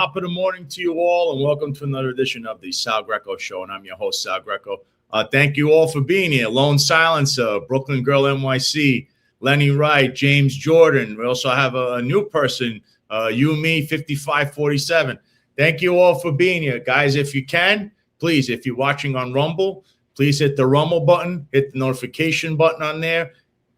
Top of the morning to you all, and welcome to another edition of the Sal Greco Show. And I'm your host, Sal Greco. Thank you all for being here. Lone Silencer, Brooklyn Girl NYC, Lenny Wright, James Jordan. We also have a new person, you and me, 5547. Thank you all for being here. Guys, if you can, please, if you're watching on Rumble, please hit the Rumble button, hit the notification button on there.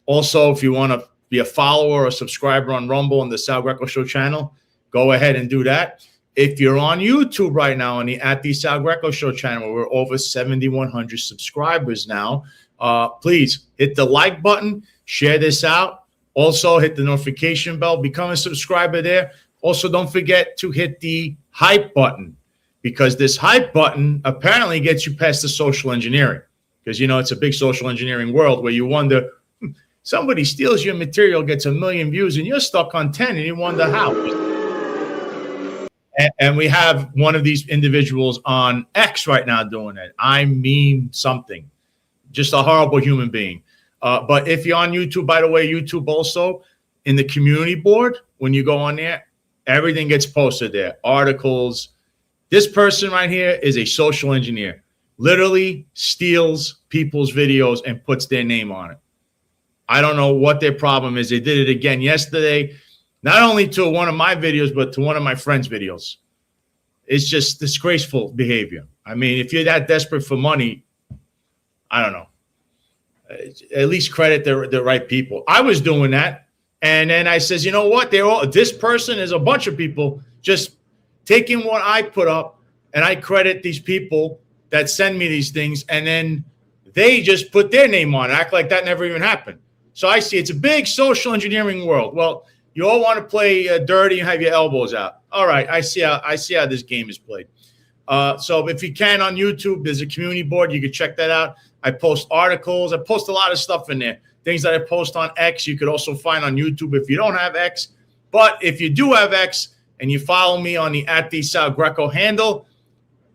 Also, if you want to be a follower or subscriber on Rumble on the Sal Greco Show channel, go ahead and do that. If you're on YouTube right now on the Sal Greco Show channel, we're over 7,100 subscribers now. Please hit the like button, share this out. Also, hit the notification bell, become a subscriber there. Also, don't forget to hit the hype button, because this hype button apparently gets you past the social engineering. Because, you know, it's a big social engineering world where you wonder, somebody steals your material, gets 1 million views, and you're stuck on 10, and you wonder how. And we have one of these individuals on X right now doing it. I mean something. Just a horrible human being. But if you're on YouTube, by the way, YouTube also, in the community board, when you go on there, everything gets posted there. Articles. This person right here is a social engineer. Literally steals people's videos and puts their name on it. I don't know what their problem is. They did it again yesterday, not only to one of my videos, but to one of my friends' videos. It's just disgraceful behavior. I mean, if you're that desperate for money, I don't know. At least credit the right people. I was doing that. And then I says, you know what? This person is a bunch of people just taking what I put up, and I credit these people that send me these things, and then they just put their name on it, act like that never even happened. So I see it's a big social engineering world. Well, you all want to play dirty and have your elbows out. All right, I see how this game is played. So if you can on YouTube, there's a community board. You can check that out. I post articles. I post a lot of stuff in there. Things that I post on X, you could also find on YouTube if you don't have X. But if you do have X and you follow me on the Sal Greco handle,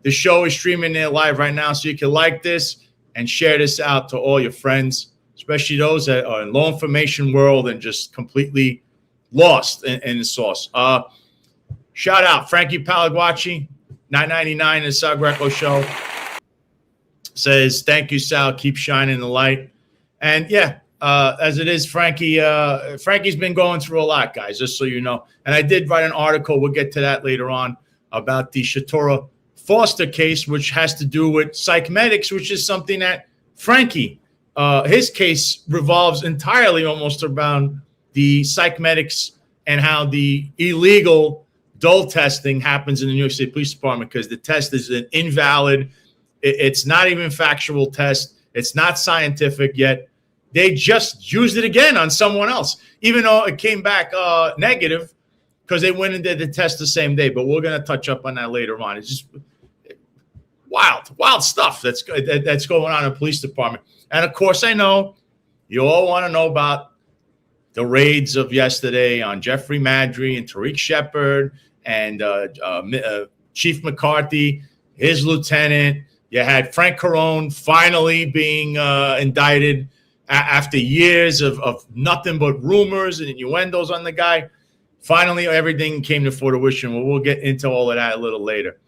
the show is streaming there live right now, so you can like this and share this out to all your friends, especially those that are in low information world and just completely lost in the sauce. Shout out Frankie Palaguacci, 999 the Sal Greco Show. Says, thank you, Sal. Keep shining the light. And yeah, as it is, Frankie's been going through a lot, guys, just so you know. And I did write an article, we'll get to that later on, about the Shatura Foster case, which has to do with psychmedics, which is something that Frankie, his case revolves entirely almost around the psychmedics and how the illegal dole testing happens in the New York State Police Department, because the test is an invalid. It's not even factual test. It's not scientific yet. They just used it again on someone else, even though it came back negative, because they went and did the test the same day. But we're going to touch up on that later on. It's just wild stuff that's going on in the police department. And, of course, I know you all want to know about the raids of yesterday on Jeffrey Madry and Tariq Shepard and Chief McCarthy, his lieutenant. You had Frank Carone finally being indicted after years of nothing but rumors and innuendos on the guy. Finally, everything came to fruition. Well, we'll get into all of that a little later.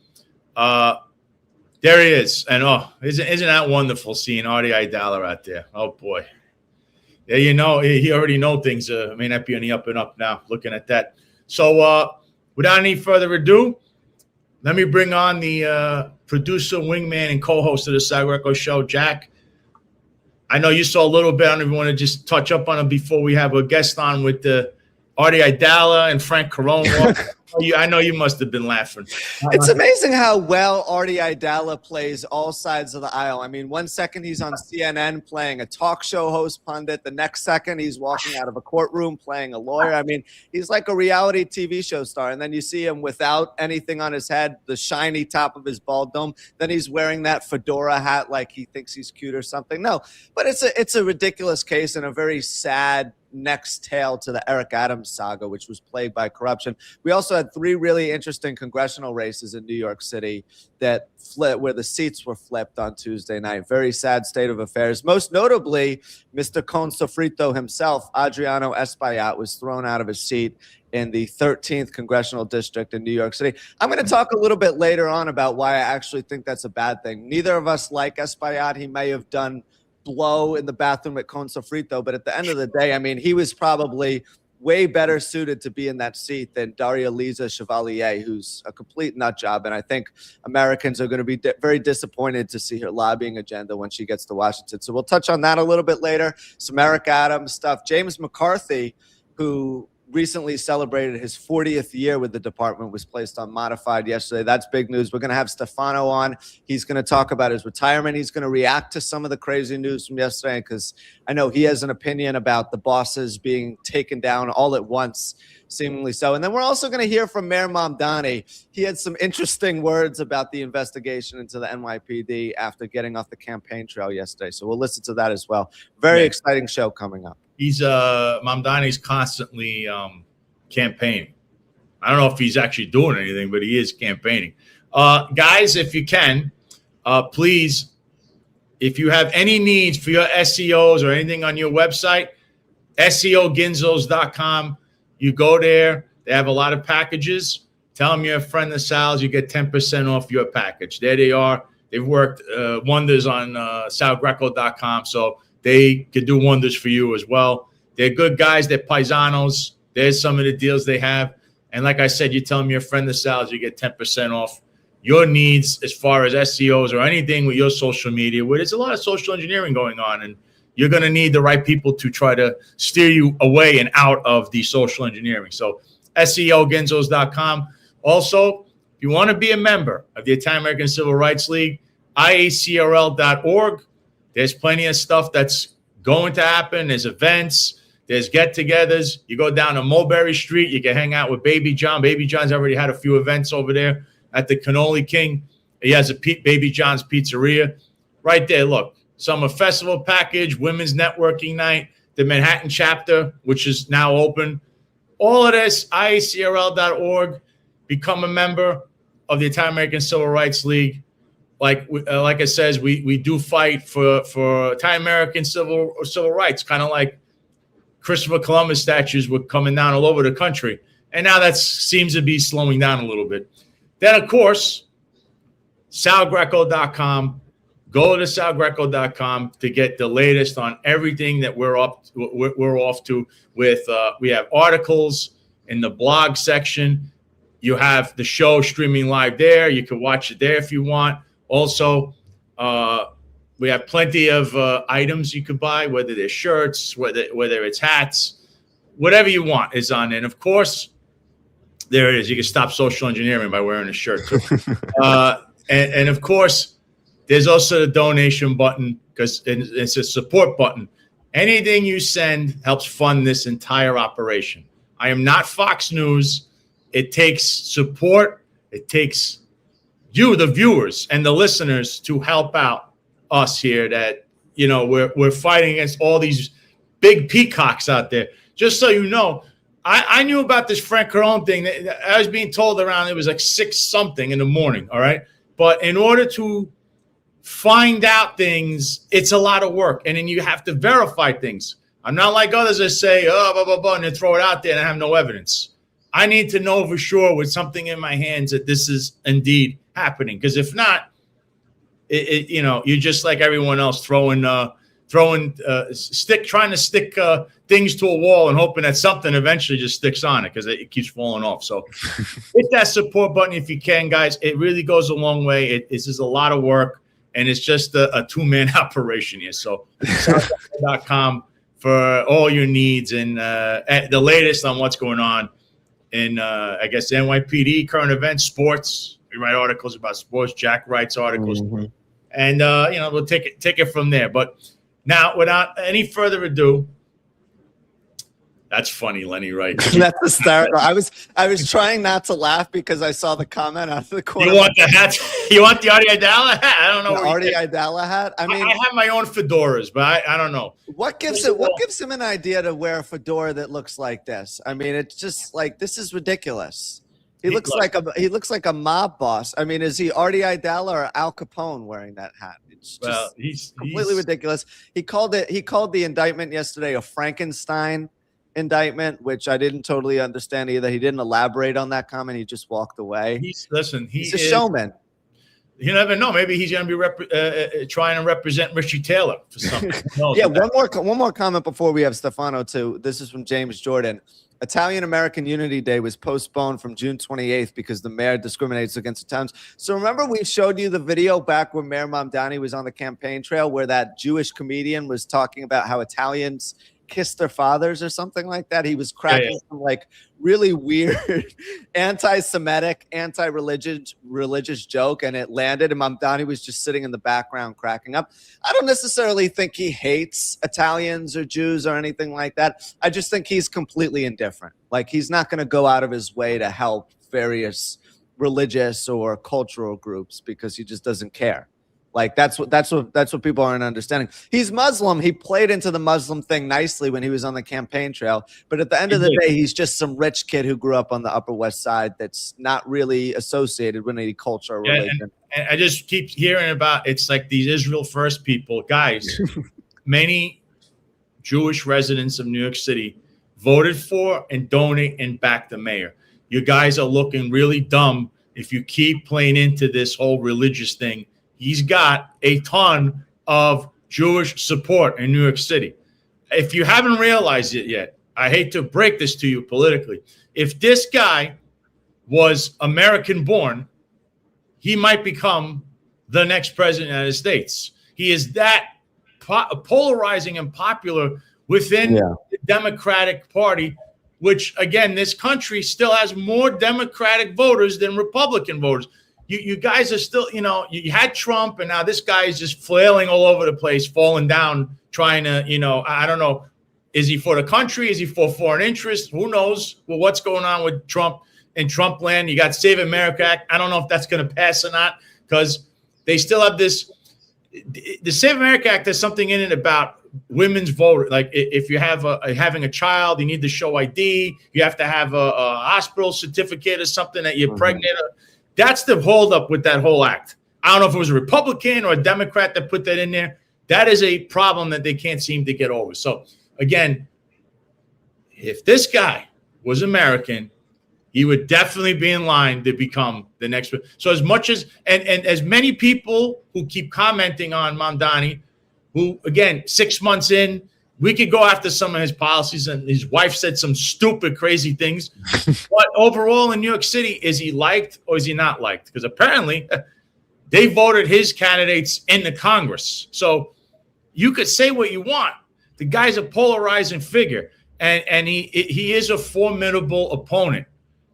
There he is. And, isn't that wonderful seeing Artie Idala out there? Oh, boy. Yeah, you know, he already know things may not be on the up and up now, looking at that. So without any further ado, let me bring on the producer, wingman, and co-host of the Sal Greco Show, Jack. I know you saw a little bit. I don't even want to just touch up on it before we have a guest on with Artie Idala and Frank Carone. I know you must have been laughing. It's amazing how well Artie Idala plays all sides of the aisle. I mean, one second he's on CNN playing a talk show host pundit. The next second he's walking out of a courtroom playing a lawyer. I mean, he's like a reality TV show star. And then you see him without anything on his head, the shiny top of his bald dome. Then he's wearing that fedora hat like he thinks he's cute or something. No, but it's a ridiculous case and a very sad next tale to the Eric Adams saga, which was plagued by corruption. We also had 3 really interesting congressional races in New York City that where the seats were flipped on Tuesday night. Very sad state of affairs. Most notably, Mr. Con Sofrito himself, Adriano Espaillat, was thrown out of his seat in the 13th congressional district in New York City. I'm going to talk a little bit later on about why I actually think that's a bad thing. Neither of us like Espaillat. He may have done blow in the bathroom at Con Sofrito, but at the end of the day, I mean, he was probably way better suited to be in that seat than Daria Lisa Chevalier, who's a complete nut job. And I think Americans are going to be very disappointed to see her lobbying agenda when she gets to Washington. So we'll touch on that a little bit later. Some Eric Adams stuff. James McCarthy, who recently celebrated his 40th year with the department, was placed on modified yesterday. That's big news. We're going to have Stefano on. He's going to talk about his retirement. He's going to react to some of the crazy news from yesterday, because I know he has an opinion about the bosses being taken down all at once, seemingly so. And then we're also going to hear from Mayor Mamdani. He had some interesting words about the investigation into the NYPD after getting off the campaign trail yesterday. So we'll listen to that as well. Very exciting show coming up. He's Mamdani's constantly campaigning. I don't know if he's actually doing anything, but he is campaigning. Guys, if you can, please, if you have any needs for your SEOs or anything on your website, SEOginzos.com. You go there. They have a lot of packages. Tell them you're a friend of Sal's. You get 10% off your package. There they are. They've worked wonders on salgreco.com. So they could do wonders for you as well. They're good guys. They're paisanos. There's some of the deals they have. And like I said, you tell them you're a friend of Sal's, you get 10% off your needs as far as SEOs or anything with your social media, where there's a lot of social engineering going on. And you're going to need the right people to try to steer you away and out of the social engineering. So SEOginzos.com. Also, if you want to be a member of the Italian American Civil Rights League, IACRL.org. There's plenty of stuff that's going to happen. There's events. There's get-togethers. You go down to Mulberry Street. You can hang out with Baby John. Baby John's already had a few events over there at the Cannoli King. He has a Baby John's Pizzeria right there. Look, summer festival package, women's networking night, the Manhattan chapter, which is now open. All of this, IACRL.org. Become a member of the Italian American Civil Rights League. Like it says, we do fight for Italian American civil rights, kind of like Christopher Columbus statues were coming down all over the country. And now that seems to be slowing down a little bit. Then, of course, salgreco.com. Go to salgreco.com to get the latest on everything that we're off to with. We have articles in the blog section. You have the show streaming live there. You can watch it there if you want. Also, we have plenty of items you could buy, whether they're shirts, whether it's hats, whatever you want is on it. And of course, there it is. You can stop social engineering by wearing a shirt too. And of course, there's also the donation button, because it's a support button. Anything you send helps fund this entire operation. I am not Fox News. It takes support. It takes you, the viewers and the listeners, to help out us here. That, you know, we're fighting against all these big peacocks out there. Just so you know, I knew about this Frank Carone thing. I was being told around it was like 6 something in the morning. All right, but in order to find out things, it's a lot of work, and then you have to verify things. I'm not like others that say, oh, blah, blah, blah, and then throw it out there and I have no evidence. I need to know for sure with something in my hands that this is indeed happening. Because if not, you know, you're just like everyone else, trying to stick things to a wall and hoping that something eventually just sticks on it, because it keeps falling off. So hit that support button if you can, guys. It really goes a long way. This is a lot of work, and it's just a 2-man operation here. So .com for all your needs and the latest on what's going on in, I guess, NYPD, current events, sports. We write articles about sports. Jack writes articles. Mm-hmm. And, you know, we'll take it from there. But now, without any further ado, that's funny, Lenny, right? That's hysterical. I was trying not to laugh because I saw the comment out of the corner. You want the hat? You want the Artie Idala hat? I don't know. The Artie Idala hat? I mean, I have my own fedoras, but I don't know. What gives him an idea to wear a fedora that looks like this? I mean, it's just like, this is ridiculous. He looks like a mob boss. I mean, is he Artie Idala or Al Capone wearing that hat? It's just he's completely ridiculous. He called the indictment yesterday a Frankenstein indictment, which I didn't totally understand either. He didn't elaborate on that comment. He just walked away. He's a showman. You never know. Maybe he's going to be trying to represent Richie Taylor for something. Yeah, one more comment before we have Stefano too. This is from James Jordan. Italian American Unity Day was postponed from June 28th because the mayor discriminates against Italians. So remember we showed you the video back when Mayor Mamdani was on the campaign trail where that Jewish comedian was talking about how Italians kiss their fathers or something like that. He was cracking some like really weird anti-Semitic, anti-religious joke, and it landed, and Mamdani was just sitting in the background cracking up. I don't necessarily think he hates Italians or Jews or anything like that. I just think he's completely indifferent. Like, he's not going to go out of his way to help various religious or cultural groups because he just doesn't care. Like, that's what people aren't understanding. He's Muslim. He played into the Muslim thing nicely when he was on the campaign trail. But at the end of the day, he's just some rich kid who grew up on the Upper West Side that's not really associated with any culture or religion. And I just keep hearing about, it's like these Israel First people. Guys, many Jewish residents of New York City voted for and donate and back the mayor. You guys are looking really dumb if you keep playing into this whole religious thing. He's got a ton of Jewish support in New York City. If you haven't realized it yet, I hate to break this to you politically. If this guy was American born, he might become the next president of the United States. He is that polarizing and popular within the Democratic Party, which, again, this country still has more Democratic voters than Republican voters. You guys are still, you had Trump, and now this guy is just flailing all over the place, falling down, trying to, I don't know. Is he for the country? Is he for foreign interests? Who knows? Well, what's going on with Trump and Trump land? You got Save America Act. I don't know if that's going to pass or not, because they still have this. The Save America Act has something in it about women's vote. Like, if you have having a child, you need to show ID. You have to have a hospital certificate or something that you're pregnant. That's the holdup with that whole act. I don't know if it was a Republican or a Democrat that put that in there. That is a problem that they can't seem to get over. So, again, if this guy was American, he would definitely be in line to become the next. So as much as, and as many people who keep commenting on Mamdani, who, again, 6 months in, we could go after some of his policies, and his wife said some stupid, crazy things. But overall in New York City, is he liked or is he not liked? Because apparently they voted his candidates into Congress. So you could say what you want. The guy's a polarizing figure, and he is a formidable opponent.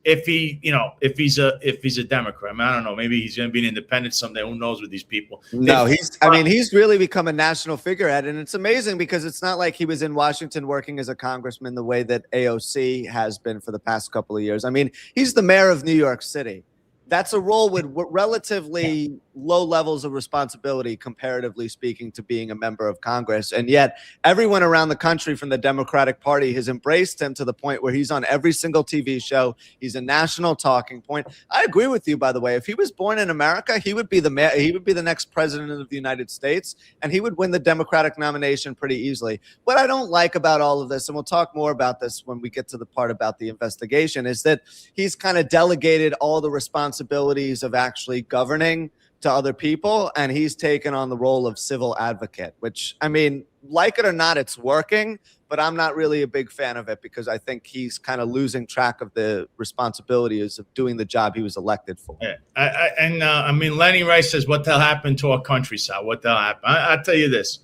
If he's a Democrat, I mean, I don't know. Maybe he's going to be an independent someday. Who knows with these people? No, he's really become a national figurehead, and it's amazing because it's not like he was in Washington working as a congressman the way that AOC has been for the past couple of years. I mean, he's the mayor of New York City. That's a role with relatively low levels of responsibility, comparatively speaking, to being a member of Congress. And yet everyone around the country from the Democratic Party has embraced him to the point where he's on every single TV show. He's a national talking point. I agree with you, by the way. If he was born in America, he would be the mayor. He would be the next president of the United States, and he would win the Democratic nomination pretty easily. What I don't like about all of this, and we'll talk more about this when we get to the part about the investigation, is that he's kind of delegated all the responsibilities of actually governing to other people, and he's taken on the role of civil advocate, which, I mean, like it or not, it's working, but I'm not really a big fan of it because I think he's kind of losing track of the responsibilities of doing the job he was elected for. Yeah. I mean, Lenny Rice says, what the hell happened to our countryside? What the hell happened? I'll tell you this.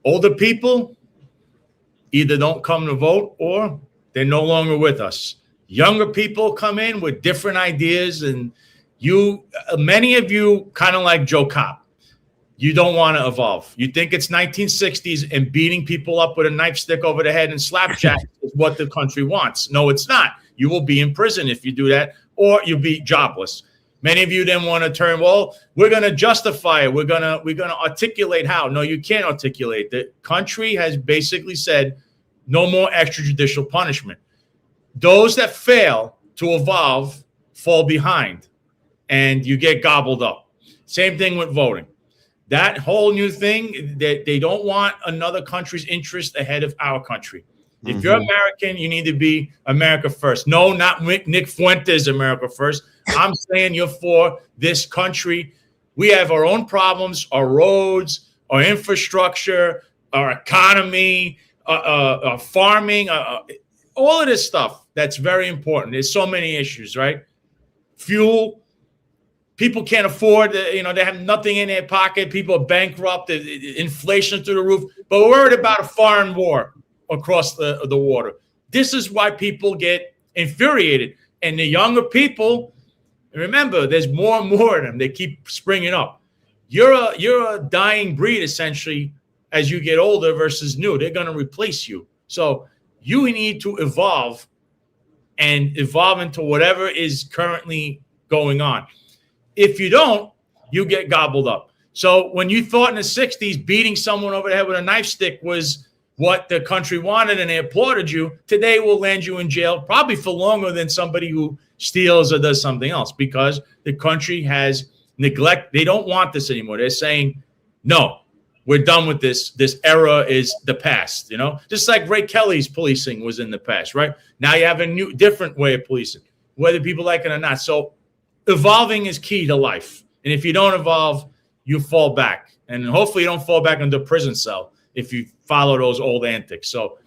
Older people either don't come to vote or they're no longer with us. Younger people come in with different ideas, and many of you, kind of like Joe Cobb, you don't want to evolve. You think it's 1960s and beating people up with a nightstick over the head and slapjack is what the country wants. No, it's not. You will be in prison if you do that, or you'll be jobless. Many of you then want to turn, well, we're going to justify it. We're going to articulate how. No, you can't articulate. The country has basically said no more extrajudicial punishment. Those that fail to evolve fall behind and you get gobbled up. Same thing with voting. That whole new thing that they don't want another country's interest ahead of our country. If you're American, you need to be America first. No, not Nick Fuentes, America first. I'm saying you're for this country. We have our own problems, our roads, our infrastructure, our economy, our farming, all of this stuff. That's very important. There's so many issues, right? Fuel. People can't afford, they have nothing in their pocket. People are bankrupt, inflation through the roof. But we're worried about a foreign war across the water. This is why people get infuriated. And the younger people, remember, there's more and more of them. They keep springing up. You're a dying breed, essentially, as you get older versus new. They're going to replace you. So you need to evolve and evolve into whatever is currently going on. If you don't, you get gobbled up. So when you thought in the 60s beating someone over the head with a knife stick was what the country wanted and they applauded you, today will land you in jail probably for longer than somebody who steals or does something else, because the country has neglect. They don't want this anymore. They're saying, no, we're done with this. This era is the past, just like Ray Kelly's policing was in the past, right? Now you have a new, different way of policing, whether people like it or not. So evolving is key to life. And if you don't evolve, you fall back. And hopefully you don't fall back into a prison cell if you follow those old antics. So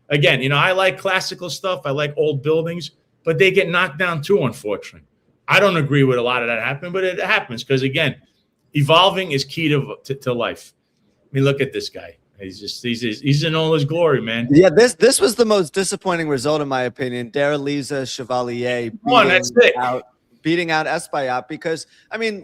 again, I like classical stuff. I like old buildings, but they get knocked down too, unfortunately. I don't agree with a lot of that happening, but it happens because, again, evolving is key to life. I mean, look at this guy. He's in all his glory, man. Yeah, this was the most disappointing result, in my opinion. Daraliza Chevalier beating out Espaillat, because,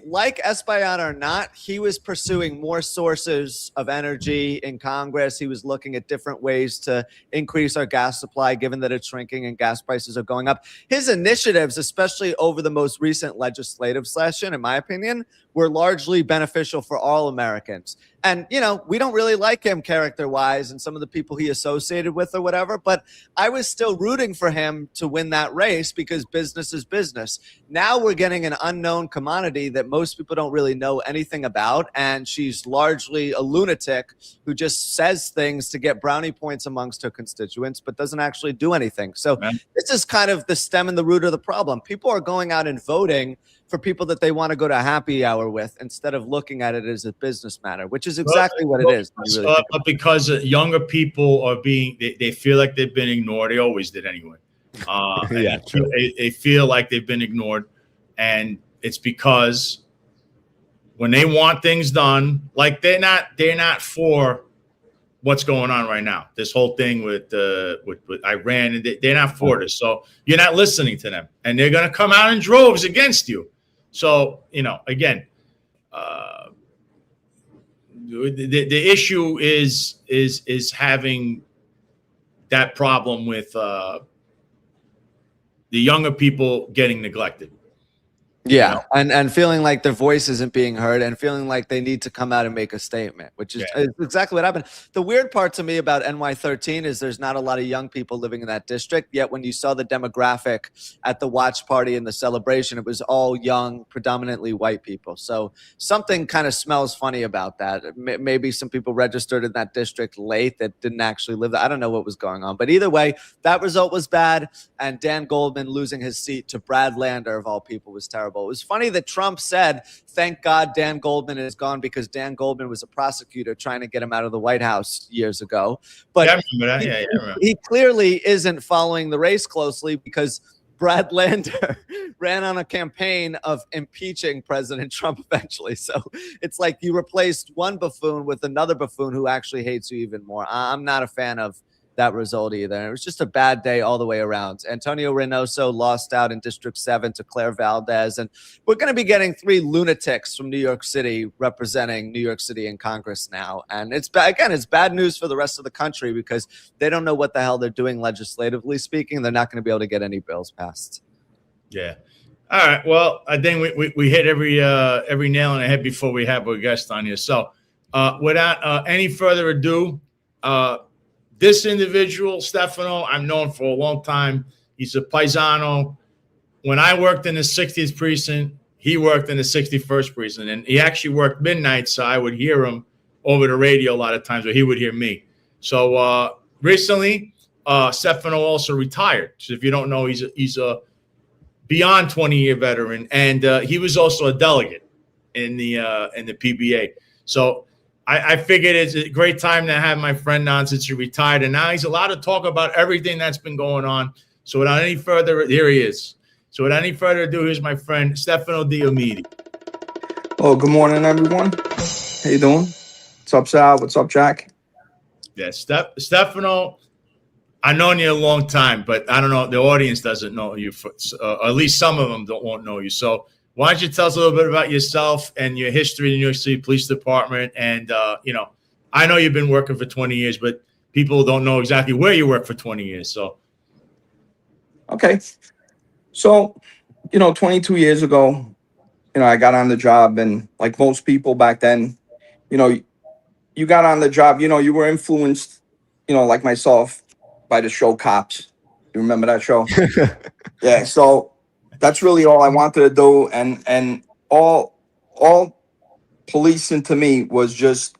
like Espaillat or not, he was pursuing more sources of energy in Congress. He was looking at different ways to increase our gas supply, given that it's shrinking and gas prices are going up. His initiatives, especially over the most recent legislative session, in my opinion, were largely beneficial for all Americans. And, we don't really like him character-wise and some of the people he associated with or whatever, but I was still rooting for him to win that race because business is business. Now we're getting an unknown commodity that most people don't really know anything about, and she's largely a lunatic who just says things to get brownie points amongst her constituents, but doesn't actually do anything. So this is kind of the stem and the root of the problem. People are going out and voting for people that they want to go to happy hour with instead of looking at it as a business matter, which is exactly what it is. Because younger people are they feel like they've been ignored. They always did anyway. They feel like they've been ignored. And it's because when they want things done, like they're not for what's going on right now. This whole thing with Iran, and they're not for this. So you're not listening to them, and they're going to come out in droves against you. So, again, the issue is having that problem with the younger people getting neglected. Yeah, and feeling like their voice isn't being heard and feeling like they need to come out and make a statement, which is exactly what happened. The weird part to me about NY13 is there's not a lot of young people living in that district, yet when you saw the demographic at the watch party and the celebration, it was all young, predominantly white people. So something kind of smells funny about that. Maybe some people registered in that district late that didn't actually live there. I don't know what was going on. But either way, that result was bad, and Dan Goldman losing his seat to Brad Lander, of all people, was terrible. It was funny that Trump said, thank God Dan Goldman is gone, because Dan Goldman was a prosecutor trying to get him out of the White House years ago. But I remember that. He clearly isn't following the race closely, because Brad Lander ran on a campaign of impeaching President Trump eventually. So it's like you replaced one buffoon with another buffoon who actually hates you even more. I'm not a fan of that result either. It was just a bad day all the way around. Antonio Reynoso lost out in District 7 to Claire Valdez. And we're going to be getting 3 lunatics from New York City representing New York City in Congress now. And it's bad news for the rest of the country, because they don't know what the hell they're doing legislatively speaking. They're not going to be able to get any bills passed. Yeah. All right. Well, I think we hit every nail on the head before we have a guest on here. So without any further ado, this individual, Stefano, I've known for a long time. He's a paisano. when I worked in the 60th precinct, he worked in the 61st precinct, and he actually worked midnight, so I would hear him over the radio a lot of times, or he would hear me. So recently, Stefano also retired. So if you don't know, he's a beyond 20-year veteran, and he was also a delegate in the PBA. So I figured it's a great time to have my friend on since he retired, and now he's allowed to talk about everything that's been going on. So without any further, here he is. So without any further ado, here's my friend Stefano Diomede. Oh, good morning, everyone. How you doing? What's up, Sal? What's up, Jack? Yeah, Stefano, I've known you a long time, but I don't know, the audience doesn't know you, at least some of them won't know you. So why don't you tell us a little bit about yourself and your history in the New York City Police Department? And, I know you've been working for 20 years, but people don't know exactly where you work for 20 years. So. Okay. So, 22 years ago, I got on the job, and like most people back then, you got on the job, you were influenced, like myself, by the show Cops. You remember that show? Yeah. So that's really all I wanted to do. And all policing to me was just,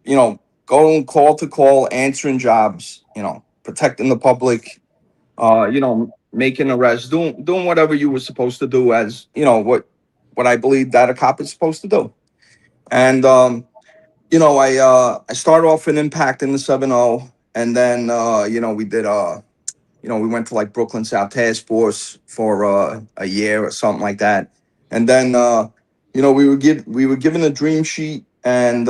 going call to call, answering jobs, protecting the public, making arrests, doing whatever you were supposed to do as, what I believe that a cop is supposed to do. And, I started off in Impact in the 7-0, and then, we did, we went to like Brooklyn South Task Force for a year or something like that. And then, we were given a dream sheet, and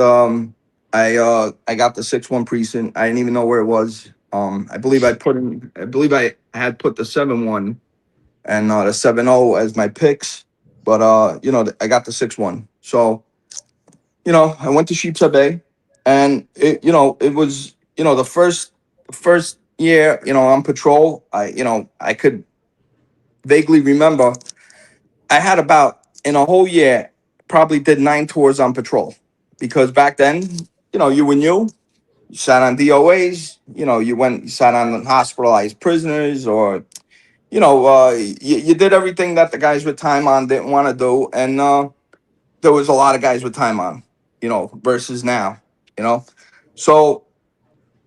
I got the 6-1 precinct. I didn't even know where it was. I believe I had put the 7-1 and the 7-0 as my picks, but I got the 6-1. So, I went to Sheepshead Bay, and it was, the first year, on patrol. I could vaguely remember I had about, in a whole year, probably did 9 tours on patrol, because back then, you sat on DOAs, you sat on hospitalized prisoners, or, you did everything that the guys with time on didn't want to do. And there was a lot of guys with time on, versus now, So,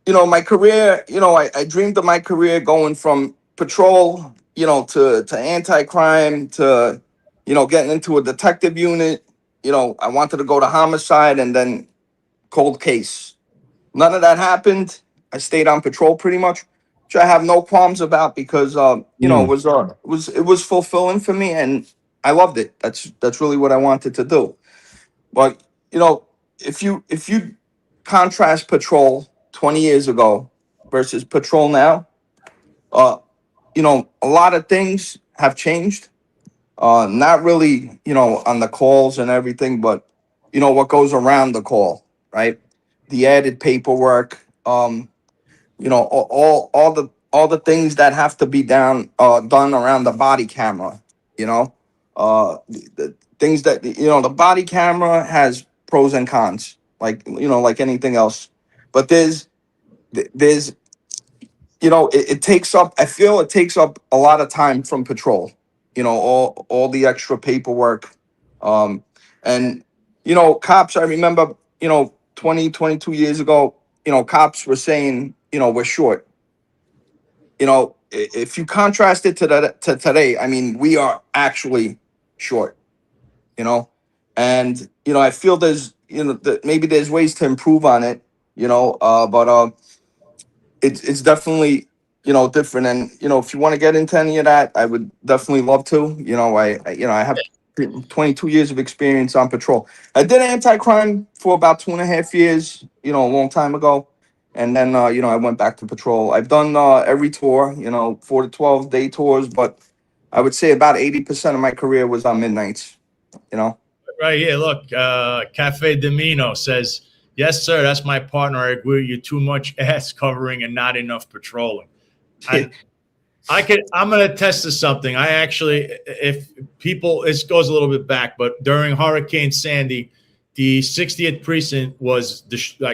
my career, I dreamed of my career going from patrol, to anti-crime, to, getting into a detective unit. I wanted to go to homicide and then cold case. None of that happened. I stayed on patrol pretty much, which I have no qualms about, because it was fulfilling for me, and I loved it. That's really what I wanted to do. But if you contrast patrol 20 years ago versus patrol now, a lot of things have changed. Not really, on the calls and everything, but what goes around the call, right? The added paperwork, all the things that have to be done around the body camera, the things that, the body camera has pros and cons, like anything else. But there's it takes up, I feel it takes up a lot of time from patrol, all the extra paperwork. And cops, I remember, 22 years ago, cops were saying, we're short. If you contrast it to today, I mean, we are actually short, and I feel there's, maybe there's ways to improve on it, but it's definitely, different. And if you want to get into any of that, I would definitely love to. I have 22 years of experience on patrol. I did anti-crime for about 2.5 years, a long time ago. And then, I went back to patrol. I've done every tour, 4 to 12 day tours, but I would say about 80% of my career was on midnights, Right here, look, Cafe Domino says, yes, sir, that's my partner. I agree with you. Too much ass covering and not enough patrolling. I'm going to attest to something. I actually, if people, this goes a little bit back, but during Hurricane Sandy, the 60th precinct was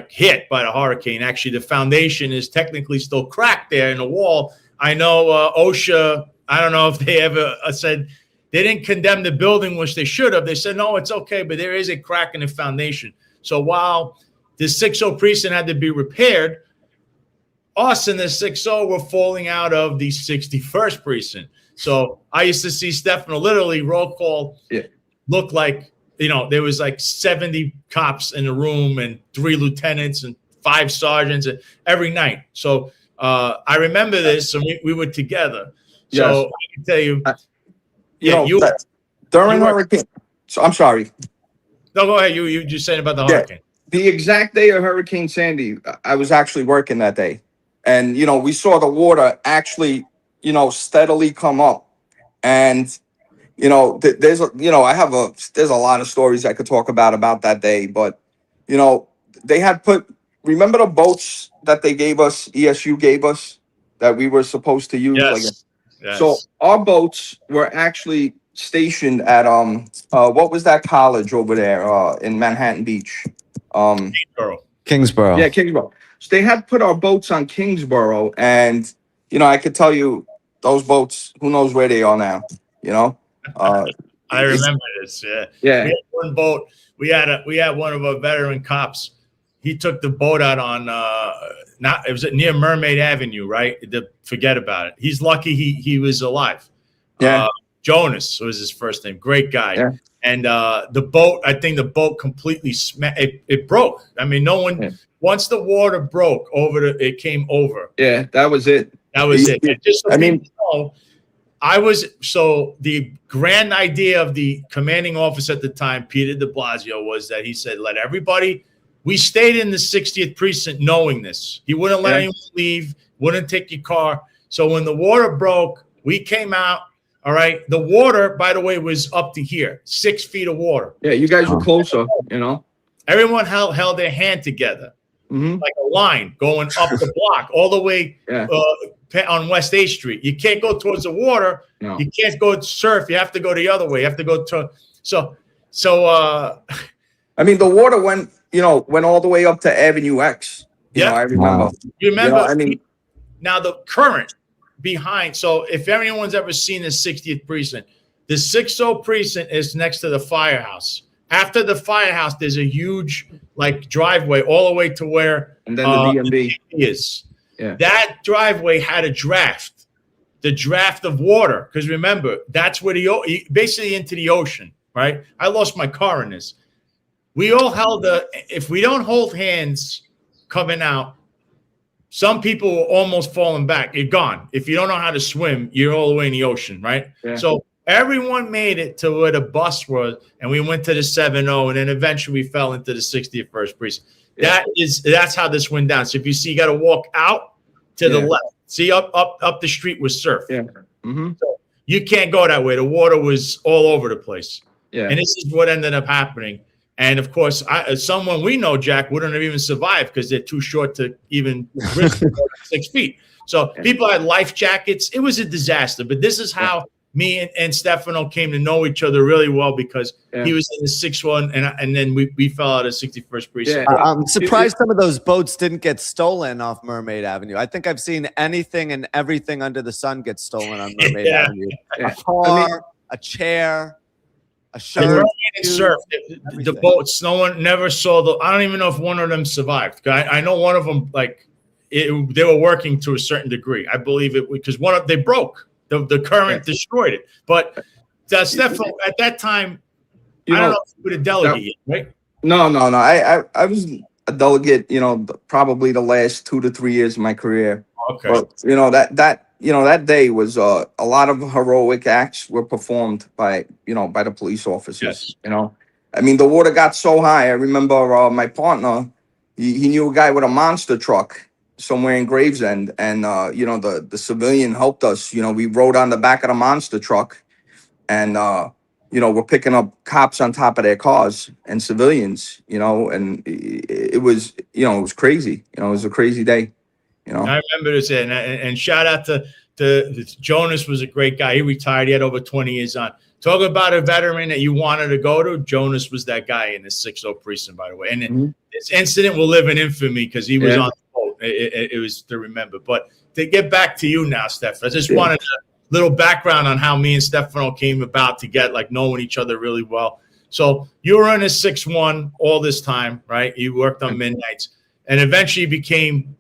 hit by the hurricane. Actually, the foundation is technically still cracked there in the wall. I know OSHA I don't know if they ever said they didn't condemn the building, which they should have. They said, no, it's okay, but there is a crack in the foundation. So while the 60 precinct had to be repaired, us in the 60 were falling out of the 61st precinct. So I used to see Stefano literally roll call look like, there was like 70 cops in the room and 3 lieutenants and 5 sergeants every night. So I remember this, and we were together. So I can tell you, during Hurricane. So I'm sorry. No, go ahead. You just saying about the hurricane. The exact day of Hurricane Sandy, I was actually working that day, and we saw the water actually, steadily come up, and there's a lot of stories I could talk about that day, but they had remember the boats that they gave us, ESU gave us, that we were supposed to use. Yes. So our boats were actually stationed at what was that college over there in Manhattan Beach? Kingsborough. Yeah, Kingsborough. So they had put our boats on Kingsborough, and I could tell you those boats, who knows where they are now, I remember this. Yeah. We had one boat. We had one of our veteran cops. He took the boat out on it was near Mermaid Avenue, right? Forget about it. He's lucky he was alive. Yeah. Jonas was his first name. Great guy. Yeah. And the boat, I think the boat completely it broke. I mean, no one once the water broke it came over. Yeah, that was it. That was it. And just so I mean, the grand idea of the commanding officer at the time, Peter de Blasio, was that he said, let everybody, we stayed in the 60th precinct knowing this. He wouldn't let anyone leave, wouldn't take your car. So when the water broke, we came out. All right. The water, by the way, was up to here, 6 feet of water. Yeah, you guys were closer, Everyone held their hand together, like a line going up the block all the way on West 8th Street. You can't go towards the water. No. You can't go surf. You have to go the other way. You have to go to I mean, the water went all the way up to Avenue X. I remember. Wow. You remember? Now the current behind. So if anyone's ever seen the 60th precinct, the 60 precinct is next to the firehouse. After the firehouse, there's a huge driveway all the way to where and then the DMV is. Yeah. That driveway had a draft, the draft of water. Because remember, that's where basically into the ocean, right? I lost my car in this. We all held if we don't hold hands coming out, some people are almost falling back. You're gone. If you don't know how to swim, you're all the way in the ocean, right? Yeah. So everyone made it to where the bus was, and we went to the 70, and then eventually we fell into the 61st precinct. Yeah. That's how this went down. So if you see, you got to walk out to the left. See, up the street was surf. Yeah. Mm-hmm. So you can't go that way. The water was all over the place. Yeah. And this is what ended up happening. And of course, someone we know, Jack, wouldn't have even survived because they're too short to even risk 6 feet. So people had life jackets. It was a disaster. But this is how me and Stefano came to know each other really well, because he was in the 6th and then we fell out of 61st precinct. Yeah. I'm surprised some of those boats didn't get stolen off Mermaid Avenue. I think I've seen anything and everything under the sun get stolen on Mermaid Avenue. A car, a chair, a shirt. The boats, no one never saw I don't even know if one of them survived. I know one of them, they were working to a certain degree. I believe it because they broke. The current destroyed it. But Stefano, at that time, I don't know if you were a delegate yet, right? No. I was a delegate, probably the last 2 to 3 years of my career. Okay. But, that day was a lot of heroic acts were performed by the police officers. Yes. I mean, the water got so high. I remember my partner, he knew a guy with a monster truck somewhere in Gravesend, and the civilian helped us. We rode on the back of the monster truck, and we're picking up cops on top of their cars and civilians. And it was crazy. It was a crazy day. I remember this, and shout out to Jonas. Was a great guy. He retired. He had over 20 years on. Talk about a veteran that you wanted to go to. Jonas was that guy in the 60 precinct, by the way. And this incident will live in infamy because he was on the boat. It was to remember. But to get back to you now, Steph, I just wanted to little background on how me and Stefano came about to get like knowing each other really well. So you were in a 6-1 all this time, right? You worked on midnights and eventually became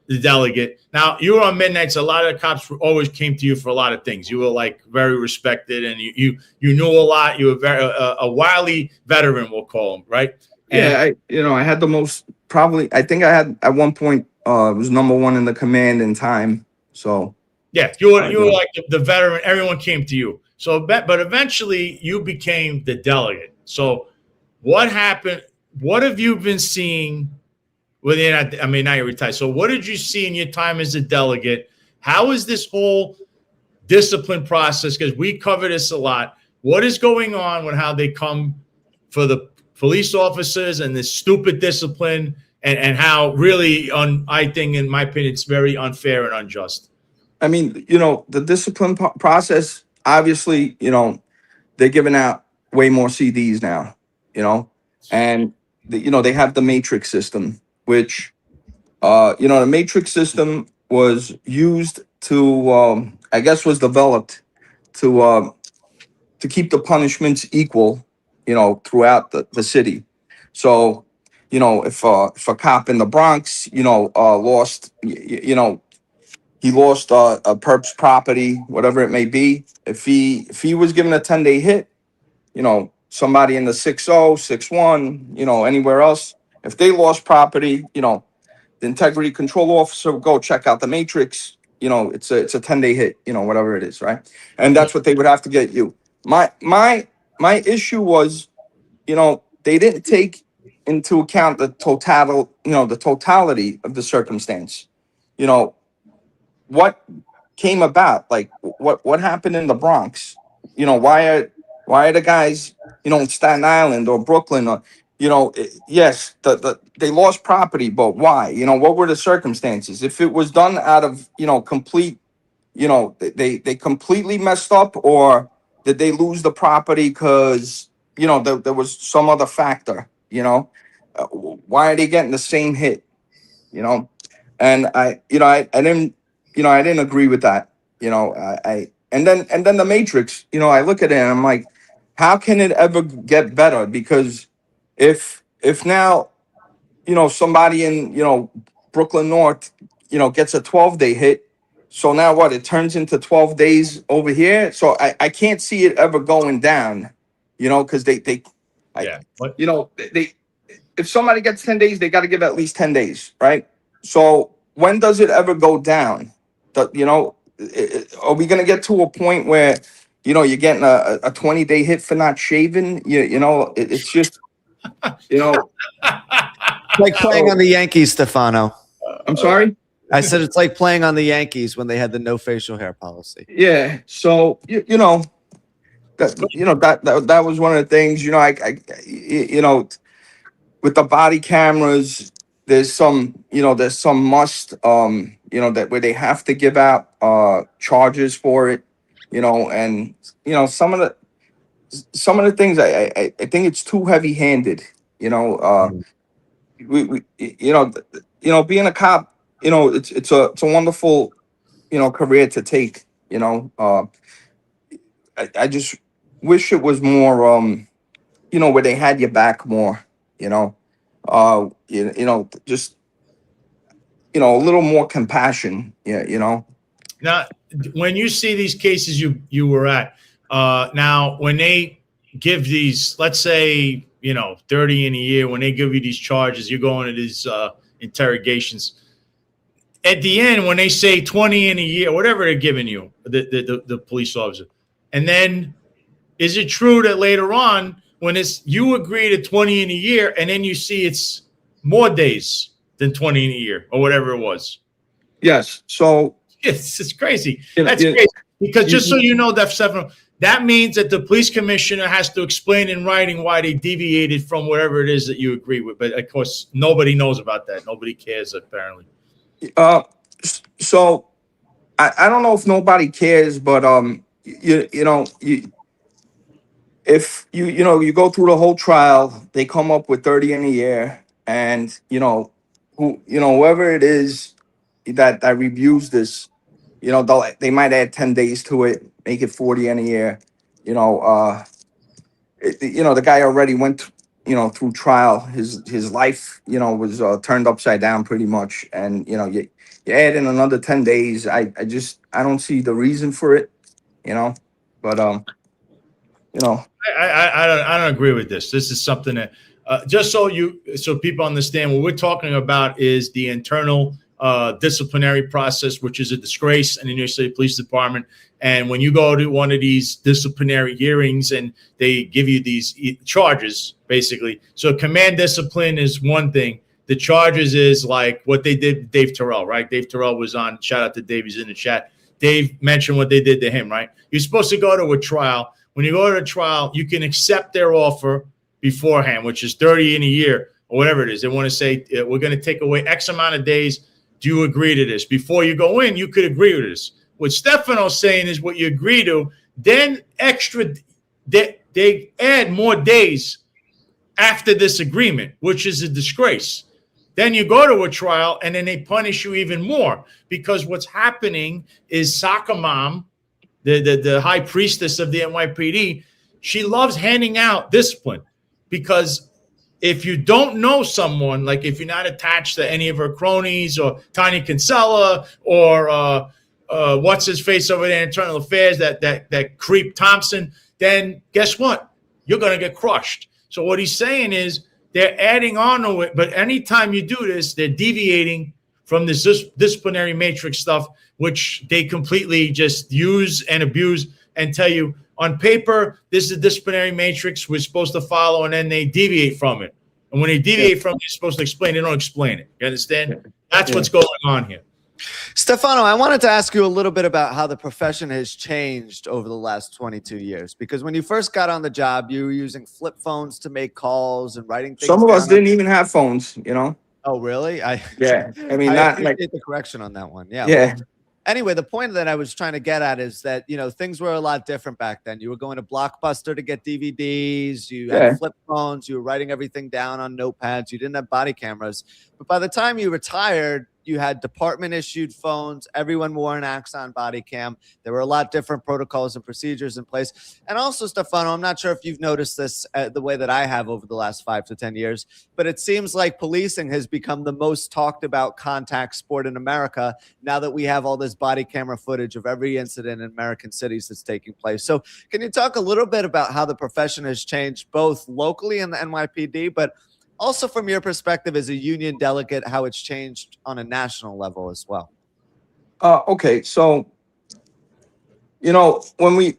the delegate. Now you were on midnights. A lot of the cops always came to you for a lot of things. You were like very respected, and you knew a lot. You were very a wily veteran, we'll call him, right? And I had the most, probably, I think I had at one point was #1 in the command in time. So yeah, you were like the veteran. Everyone came to you. So, but eventually you became the delegate. So, what happened? What have you been seeing? I mean, now you're retired. So, what did you see in your time as a delegate? How is this whole discipline process? Because we cover this a lot. What is going on with how they come for the police officers and this stupid discipline, and how really, I think, in my opinion, it's very unfair and unjust. I mean, the discipline process, obviously, they're giving out way more CDs now, and they have the matrix system, which, the matrix system was used to, I guess, was developed to keep the punishments equal, throughout the city. So, if a cop in the Bronx, lost, he lost a perp's property, whatever it may be. If he was given a 10-day hit, somebody in the 6-0, 6-1, anywhere else, if they lost property, the integrity control officer would go check out the matrix. It's a 10-day hit, whatever it is, right? And that's what they would have to get you. My issue was, they didn't take into account the totality of the circumstance. What came about, like what happened in the Bronx. Why are the guys, in Staten Island or Brooklyn, or yes, they lost property, but why? What were the circumstances? If it was done out of complete, they completely messed up, or did they lose the property because there was some other factor? Why are they getting the same hit? And I didn't agree with that. And then the Matrix, I look at it and I'm like, how can it ever get better? Because if now, somebody in, Brooklyn North, gets a 12-day hit. So now what? It turns into 12 days over here. So I can't see it ever going down, because they if somebody gets 10 days, they got to give at least 10 days, right? So when does it ever go down? Are we going to get to a point where, you're getting a 20-day hit for not shaving? It's just, like playing on the Yankees, Stefano. I'm sorry? I said it's like playing on the Yankees when they had the no facial hair policy. Yeah. So, that was one of the things, with the body cameras, there's some must, that where they have to give out charges for it, and some of the things I think it's too heavy handed. We being a cop, it's a wonderful career to take. I just wish it was more where they had your back more. Just a little more compassion. Now, when you see these cases you were at, now when they give these, let's say 30 in a year, when they give you these charges, you're going to these interrogations. At the end, when they say 20 in a year, whatever they're giving you, the police officer, and then is it true that later on, when you agree to 20 in a year, and then you see it's more days than 20 in a year, or whatever it was? Yes. So it's crazy. That's crazy. Because just so you know, that means that the police commissioner has to explain in writing why they deviated from whatever it is that you agree with. But of course, nobody knows about that. Nobody cares, apparently. So I don't know if nobody cares, but if you go through the whole trial, they come up with 30 in a year, and whoever it is that reviews this, they might add 10 days to it, make it 40 in a year. The guy already went, through trial. His life, was turned upside down pretty much. And, you add in another 10 days. I don't see the reason for it, but, you know, I don't agree with this. This is something that just so people understand what we're talking about is the internal disciplinary process, which is a disgrace in the New York City Police Department. And when you go to one of these disciplinary hearings and they give you these charges, basically, so command discipline is one thing. The charges is like what they did to Dave Terrell, right? Dave Terrell was on. Shout out to Dave. He's in the chat. Dave mentioned what they did to him, right? You're supposed to go to a trial. When you go to a trial, you can accept their offer beforehand, which is 30 in a year or whatever it is. They want to say, we're going to take away X amount of days. Do you agree to this? Before you go in, you could agree with this. What Stefano's saying is what you agree to, then they add more days after this agreement, which is a disgrace. Then you go to a trial and then they punish you even more because what's happening is Soccer Mom, the high priestess of the NYPD, she loves handing out discipline because if you don't know someone, like if you're not attached to any of her cronies or Tanya Kinsella or what's his face over there in Internal Affairs, that creep Thompson, then guess what? You're going to get crushed. So what he's saying is they're adding on to it, but anytime you do this, they're deviating from this disciplinary matrix stuff, which they completely just use and abuse and tell you on paper, this is a disciplinary matrix we're supposed to follow, and then they deviate from it. And when they deviate from it, you're supposed to explain. They don't explain it. You understand? That's what's going on here. Stefano, I wanted to ask you a little bit about how the profession has changed over the last 22 years. Because when you first got on the job, you were using flip phones to make calls and writing things some of us down. didn't even have phones, Oh, really? Yeah. I mean, I not appreciate like, the correction on that one. Yeah. yeah. Anyway, the point that I was trying to get at is that, things were a lot different back then. You were going to Blockbuster to get DVDs. You had flip phones. You were writing everything down on notepads. You didn't have body cameras. But by the time you retired, you had department issued phones. Everyone wore an Axon body cam. There were a lot different protocols and procedures in place. And also, Stefano, I'm not sure if you've noticed this the way that I have over the last 5 to 10 years, but it seems like policing has become the most talked about contact sport in America now that we have all this body camera footage of every incident in American cities that's taking place. So can you talk a little bit about how the profession has changed both locally in the NYPD, but also from your perspective as a union delegate, how it's changed on a national level as well? Okay. So, when we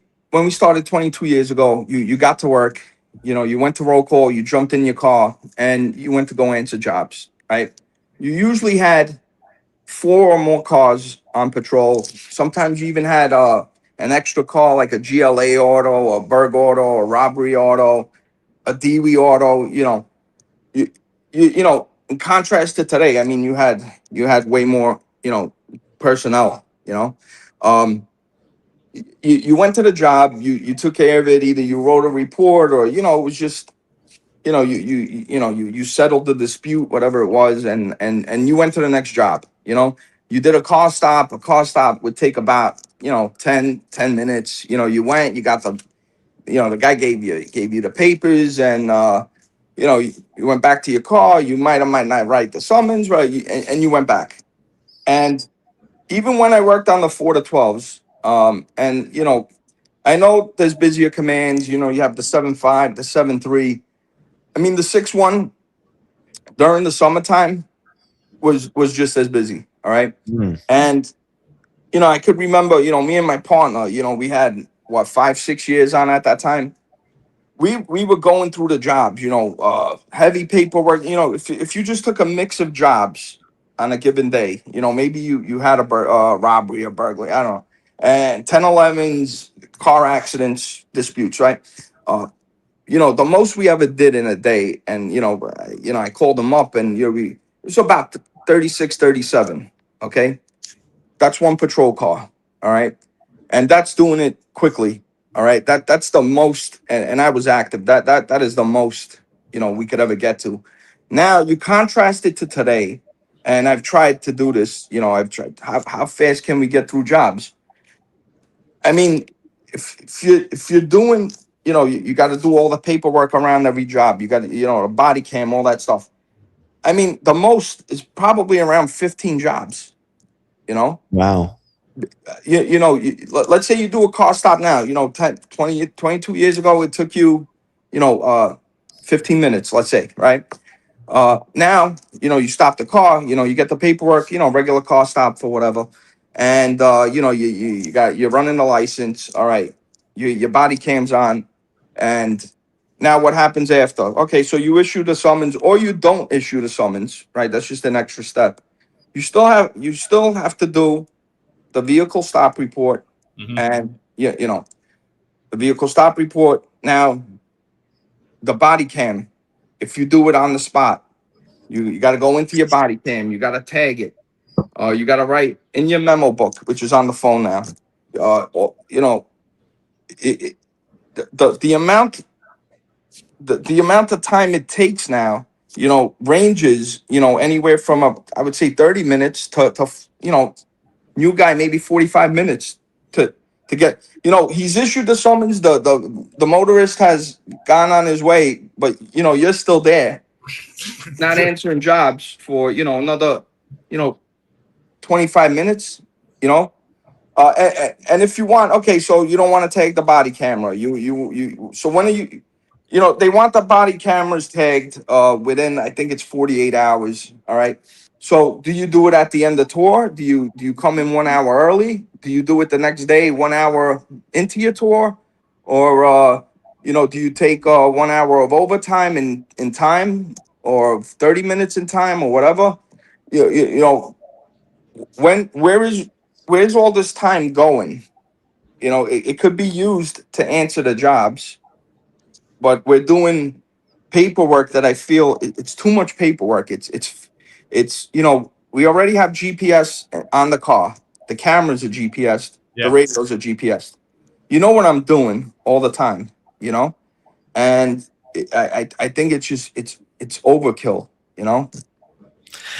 started 22 years ago, you got to work, you went to roll call, you jumped in your car and you went to go answer jobs, right? You usually had 4 or more cars on patrol. Sometimes you even had an extra car like a GLA auto, a Berg auto, a robbery auto, a Dewey auto, in contrast to today, I mean, you had way more, personnel, you went to the job, you took care of it. Either you wrote a report or, it was just, you settled the dispute, whatever it was. And you went to the next job, you did a car stop. A car stop would take about, 10 minutes. You went, you got the guy gave you the papers and, you went back to your car. You might or might not write the summons, right? And you went back. And even when I worked on the 4 to 12s, and I know there's busier commands. You have the 7-5, the 7-3. I mean, the 6-1 during the summertime was just as busy. All right, and I could remember, me and my partner, we had 5-6 years on at that time. We were going through the jobs, heavy paperwork. If you just took a mix of jobs on a given day, maybe you had a robbery, a burglary, I don't know, and 10-11s, car accidents, disputes, right? The most we ever did in a day, and I called them up, and it was about 36, 37. Okay, that's one patrol car. All right, and that's doing it quickly. All right, that's the most, and I was active. That is the most we could ever get to. Now you contrast it to today, and I've tried to do this. You know, I've tried. How fast can we get through jobs? I mean, if you're doing, you know, you got to do all the paperwork around every job. You got to, you know, a body cam, all that stuff. I mean, the most is probably around 15 jobs. You know, Wow. let's say you do a car stop now. You know, 10, 20, 22 years ago, it took you, you know, 15 minutes. Let's say, right? Now, you know, you stop the car, you know, you get the paperwork, you know, regular car stop for whatever. And, you know, you're running the license. All right. Your body cam's on. And now what happens after? Okay. So you issue the summons or you don't issue the summons, right? That's just an extra step. You still have to do the vehicle stop report and, yeah, you know, the vehicle stop report. Now, the body cam, if you do it on the spot, you got to go into your body cam. You got to tag it. You got to write in your memo book, which is on the phone now. You know, it, the amount the amount of time it takes now, you know, ranges, you know, anywhere from I would say 30 minutes to you know, new guy maybe 45 minutes to get. You know, he's issued the summons. The motorist has gone on his way, but you know, you're still there, not answering jobs for, you know, another, you know, 25 minutes, you know. And if you want, okay, so you don't want to tag the body camera. So when are you, you know, they want the body cameras tagged within, I think it's 48 hours. All right. So do you do it at the end of tour? Do you come in 1 hour early? Do you do it the next day, 1 hour into your tour? Or you know, do you take 1 hour of overtime in time, or 30 minutes in time, or whatever? You know, when where's all this time going? You know, it could be used to answer the jobs, but we're doing paperwork that I feel it's too much paperwork. It's you know, we already have GPS on the car. The cameras are GPS. The Yeah. radios are GPS. You know what I'm doing all the time. You know, and I think it's just it's overkill. You know.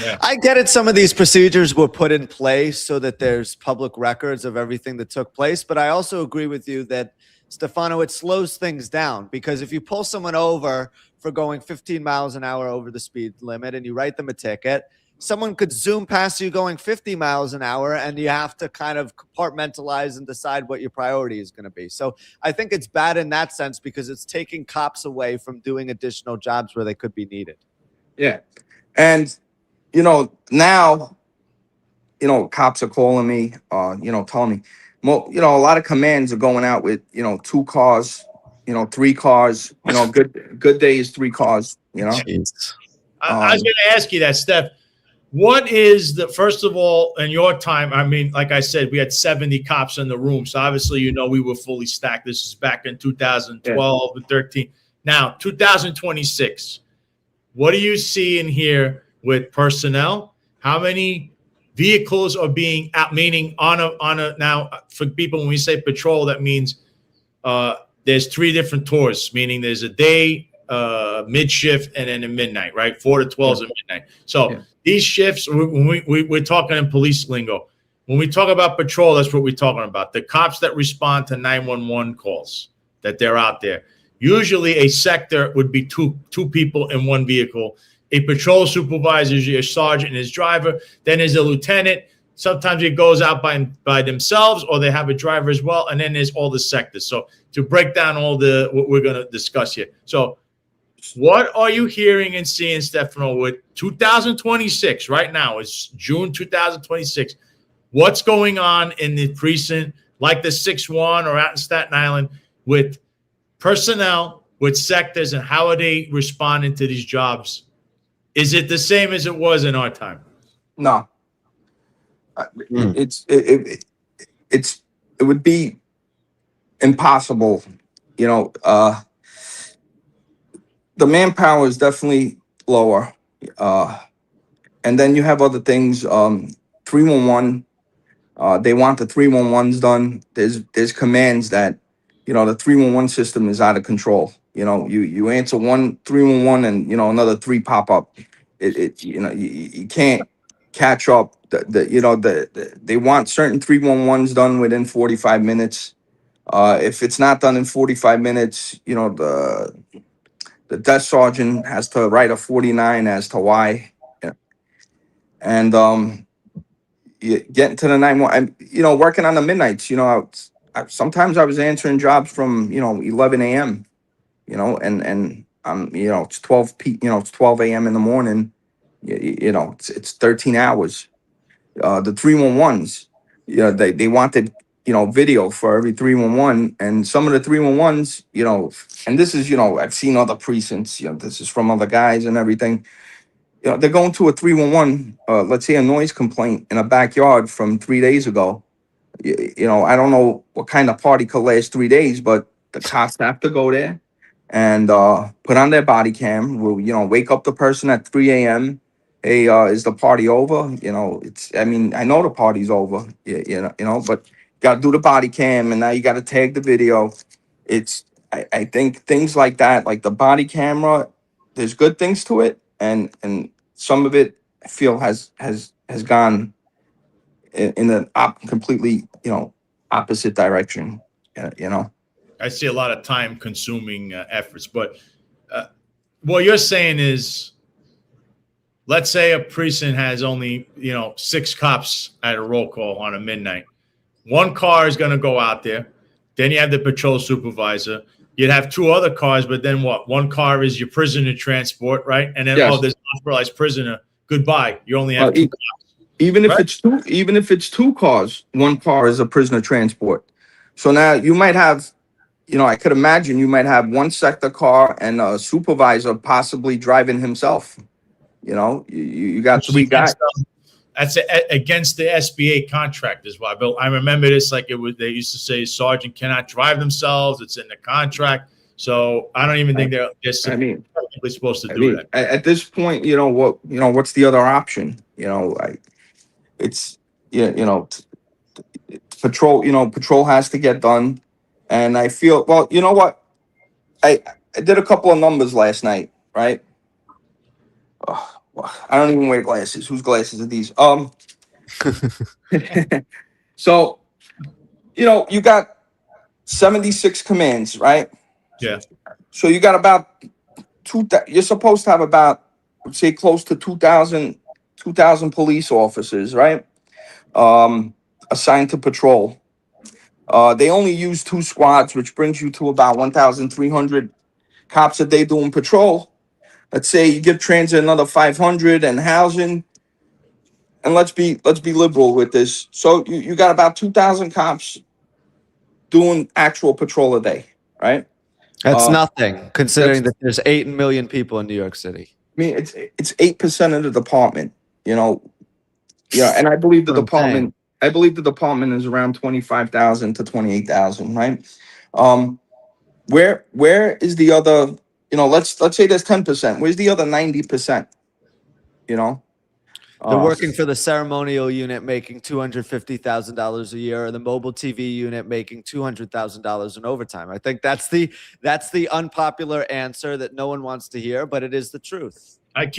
Yeah. I get it. Some of these procedures were put in place so that there's public records of everything that took place. But I also agree with you that, Stefano, it slows things down, because if you pull someone over for going 15 miles an hour over the speed limit and you write them a ticket, someone could zoom past you going 50 miles an hour, and you have to kind of compartmentalize and decide what your priority is going to be. So I think it's bad in that sense, because it's taking cops away from doing additional jobs where they could be needed. Yeah, and you know, now, you know, cops are calling me, you know, telling me, you know, a lot of commands are going out with, you know, 2 cars, you know, 3 cars, you know, good day is 3 cars, you know. Jeez. I was going to ask you that, Steph. What is the, first of all, in your time? I mean, like I said, we had 70 cops in the room. So obviously, you know, we were fully stacked. This is back in 2012 and 13. Now, 2026. What do you see in here with personnel? How many vehicles are being out? Meaning on a now, for people, when we say patrol, that means there's 3 different tours. Meaning there's a day, mid shift, and then a midnight. Right, 4 to 12 is a midnight. So these shifts, when we're talking in police lingo. When we talk about patrol, that's what we're talking about. The cops that respond to 911 calls, that they're out there. Usually a sector would be two people in one vehicle. A patrol supervisor, usually a sergeant and his driver. Then there's a lieutenant. Sometimes it goes out by themselves, or they have a driver as well. And then there's all the sectors. So to break down all the what we're going to discuss here. So what are you hearing and seeing, Stefano, with 2026 right now? It's June 2026. What's going on in the precinct, like the 6-1 or out in Staten Island, with personnel, with sectors, and how are they responding to these jobs? Is it the same as it was in our time? No. It would be impossible. You know, the manpower is definitely lower. And then you have other things. 311. They want the 311s done. There's commands that, you know, the 311 system is out of control. You know, you answer 311 and, you know, another 3 pop up. You know, you can't, catch up. They want certain 311s done within 45 minutes. If it's not done in 45 minutes, the desk sergeant has to write a 49 as to why. Yeah. And getting to the 911, working on the midnights, sometimes I was answering jobs from 11 a.m. And it's 12 a.m. in the morning. It's 13 hours. The 311s, they wanted video for every 311, and some of the 311s, and this is, I've seen other precincts, this is from other guys and everything. They're going to a 311, let's say a noise complaint in a backyard from 3 days ago. I don't know what kind of party could last 3 days, but the cops have to go there and put on their body cam. Will wake up the person at 3 a.m. Hey, is the party over? I know the party's over. But got to do the body cam, and now you got to tag the video. I think things like that, like the body camera, there's good things to it, and some of it I feel has gone in the completely opposite direction. I see a lot of time consuming efforts, but what you're saying is, let's say a precinct has only 6 cops at a roll call on a midnight. One car is going to go out there. Then you have the patrol supervisor. You'd have 2 other cars, but then what? One car is your prisoner transport, right? And then Yes. there's a hospitalized prisoner. Goodbye. You only have 2 cars. Even if Right. it's two cars, one car is a prisoner transport. So now you might have, I could imagine you might have one sector car and a supervisor possibly driving himself. You got 3 guys. That's against the SBA contract as well. Bill, I remember this like it was. They used to say sergeant cannot drive themselves. It's in the contract. So I don't even think they're supposed to do that. At this point, what's the other option? It's patrol. Patrol has to get done, and I feel well. You know what? I did a couple of numbers last night, right? I don't even wear glasses. Whose glasses are these? So, you got 76 commands, right? Yeah. So you got about you're supposed to have about, say, close to 2,000 police officers, right? Assigned to patrol. They only use 2 squads, which brings you to about 1,300 cops a day doing patrol. Let's say you give transit another 500 and housing, and let's be liberal with this. So you got about 2,000 cops doing actual patrol a day, right? That's nothing, considering that there's 8 million people in New York City. I mean, it's 8% of the department, and I believe the department. I believe the department is around 25,000 to 28,000, right? Where is the other? Let's say there's 10%. Where's the other 90%? They're working for the ceremonial unit, making $250,000 a year, or the mobile TV unit making $200,000 in overtime. I think that's the unpopular answer that no one wants to hear, but it is the truth. And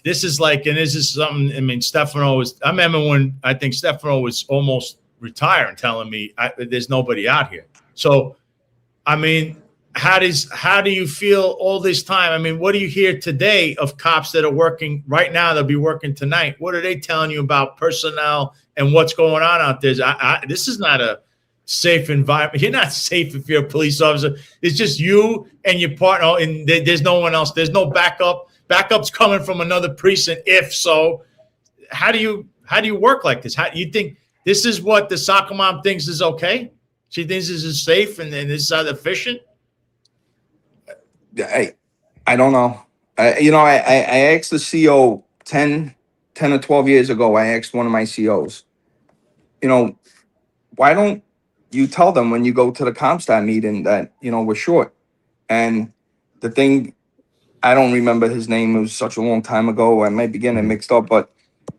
this is something. I mean, Stefano was. I remember when I think Stefano was almost retiring, telling me there's nobody out here. So, I mean, how do you feel all this time? I mean, what do you hear today of cops that are working right now? They'll be working tonight. What are they telling you about personnel and what's going on out there? This is not a safe environment. You're not safe if you're a police officer. It's just you and your partner, and there's no one else. There's no backup. Backup's coming from another precinct. If so, how do you work like this? How do you think this is what the soccer mom thinks is okay? She thinks this is safe and this is efficient. I don't know. I asked the CO 10 or 12 years ago. I asked one of my COs, why don't you tell them when you go to the Comstat meeting that, we're short? And the thing, I don't remember his name. It was such a long time ago. I might be getting it mixed up, but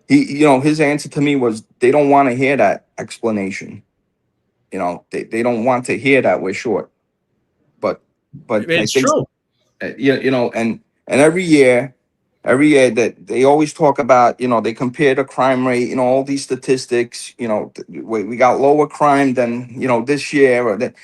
he, his answer to me was they don't want to hear that explanation. They don't want to hear that we're short. But It's I think, true. and every year every year that they always talk about, they compare the crime rate, all these statistics, we got lower crime than, this year or that,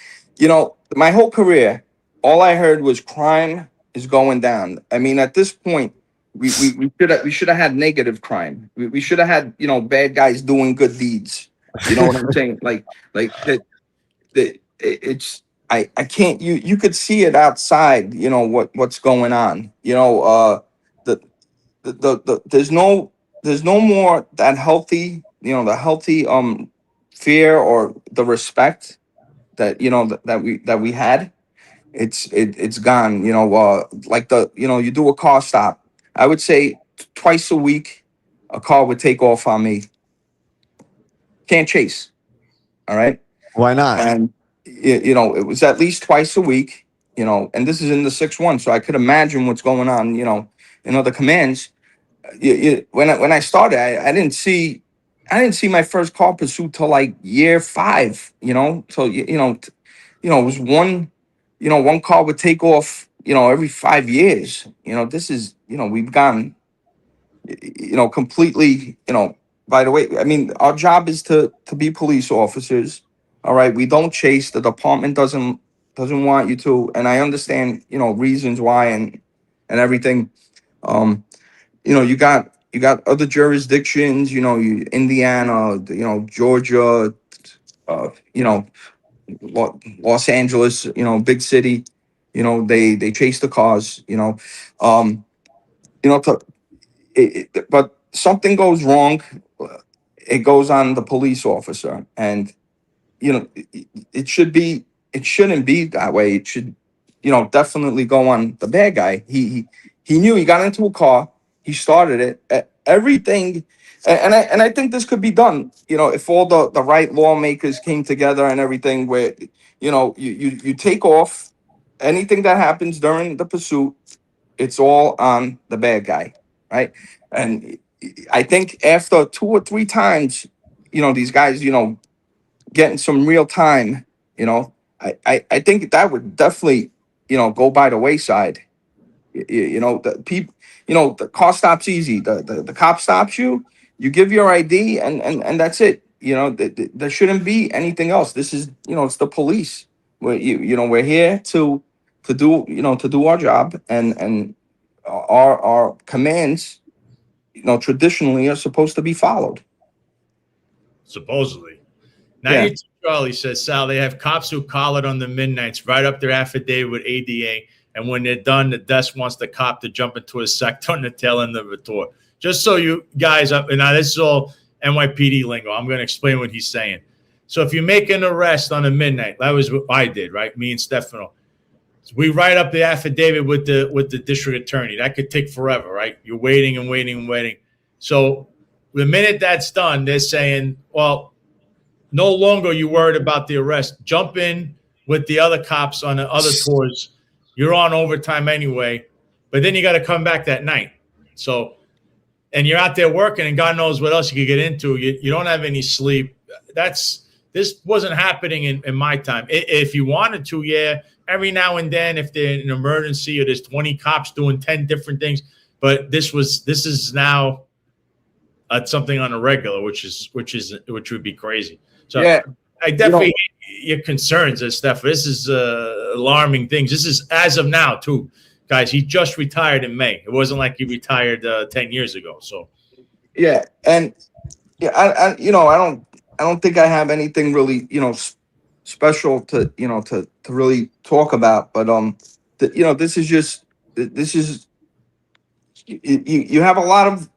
my whole career, all I heard was crime is going down. I mean, at this point, we should have had negative crime. We should have had, bad guys doing good deeds. You know what I'm saying? Like it's I can't you could see it outside, what's going on. The there's no more that healthy, the healthy fear or the respect that that we had. It's gone. Like you do a car stop. I would say twice a week a car would take off on me. Can't chase. All right. Why not? And it was at least twice a week, and this is in the 6-1, so I could imagine what's going on, in other commands. When I started, I didn't see my first car pursuit till like year 5, so it was one car would take off, every 5 years. This is, we've gone, completely, by the way. I mean, our job is to be police officers. All right, we don't chase. The department doesn't want you to, and I understand, reasons why and everything. You got other jurisdictions, Indiana, Georgia, uh, you know, Los Angeles, big city. They chase the cars. Um, to, but something goes wrong, it goes on the police officer, and it should be, it shouldn't be that way. It should, definitely go on the bad guy. He knew, he got into a car, he started it, everything. And I think this could be done, if all the right lawmakers came together and everything, where you take off anything that happens during the pursuit. It's all on the bad guy, right? And I think after 2 or 3 times, these guys, getting some real time, I think that would definitely, go by the wayside. The people, the car stops easy. The cop stops you, you give your ID, and that's it. There shouldn't be anything else. This is, it's the police. We're here to do our job, and our commands, traditionally are supposed to be followed. Supposedly. Yeah. 92 Charlie says, Sal, they have cops who call it on the midnights, write up their affidavit with ADA, and when they're done, the desk wants the cop to jump into a sector on the tail end of the tour. Just so you guys, and now this is all NYPD lingo. I'm going to explain what he's saying. So if you make an arrest on a midnight, that was what I did, right? Me and Stefano. So we write up the affidavit with the district attorney. That could take forever, right? You're waiting and waiting and waiting. So the minute that's done, they're saying, well, no longer are you worried about the arrest. Jump in with the other cops on the other tours. You're on overtime anyway, but then you got to come back that night. So, and you're out there working, and God knows what else you could get into. You don't have any sleep. This wasn't happening in my time. If you wanted to, yeah, every now and then, if there's an emergency or there's 20 cops doing 10 different things, but this is now something on a regular, which would be crazy. So yeah, I definitely your concerns, Steph. This is alarming things. This is as of now too, guys. He just retired in May. It wasn't like he retired 10 years ago. So yeah, and yeah, I don't think I have anything really, special to really talk about. But this is you have a lot of,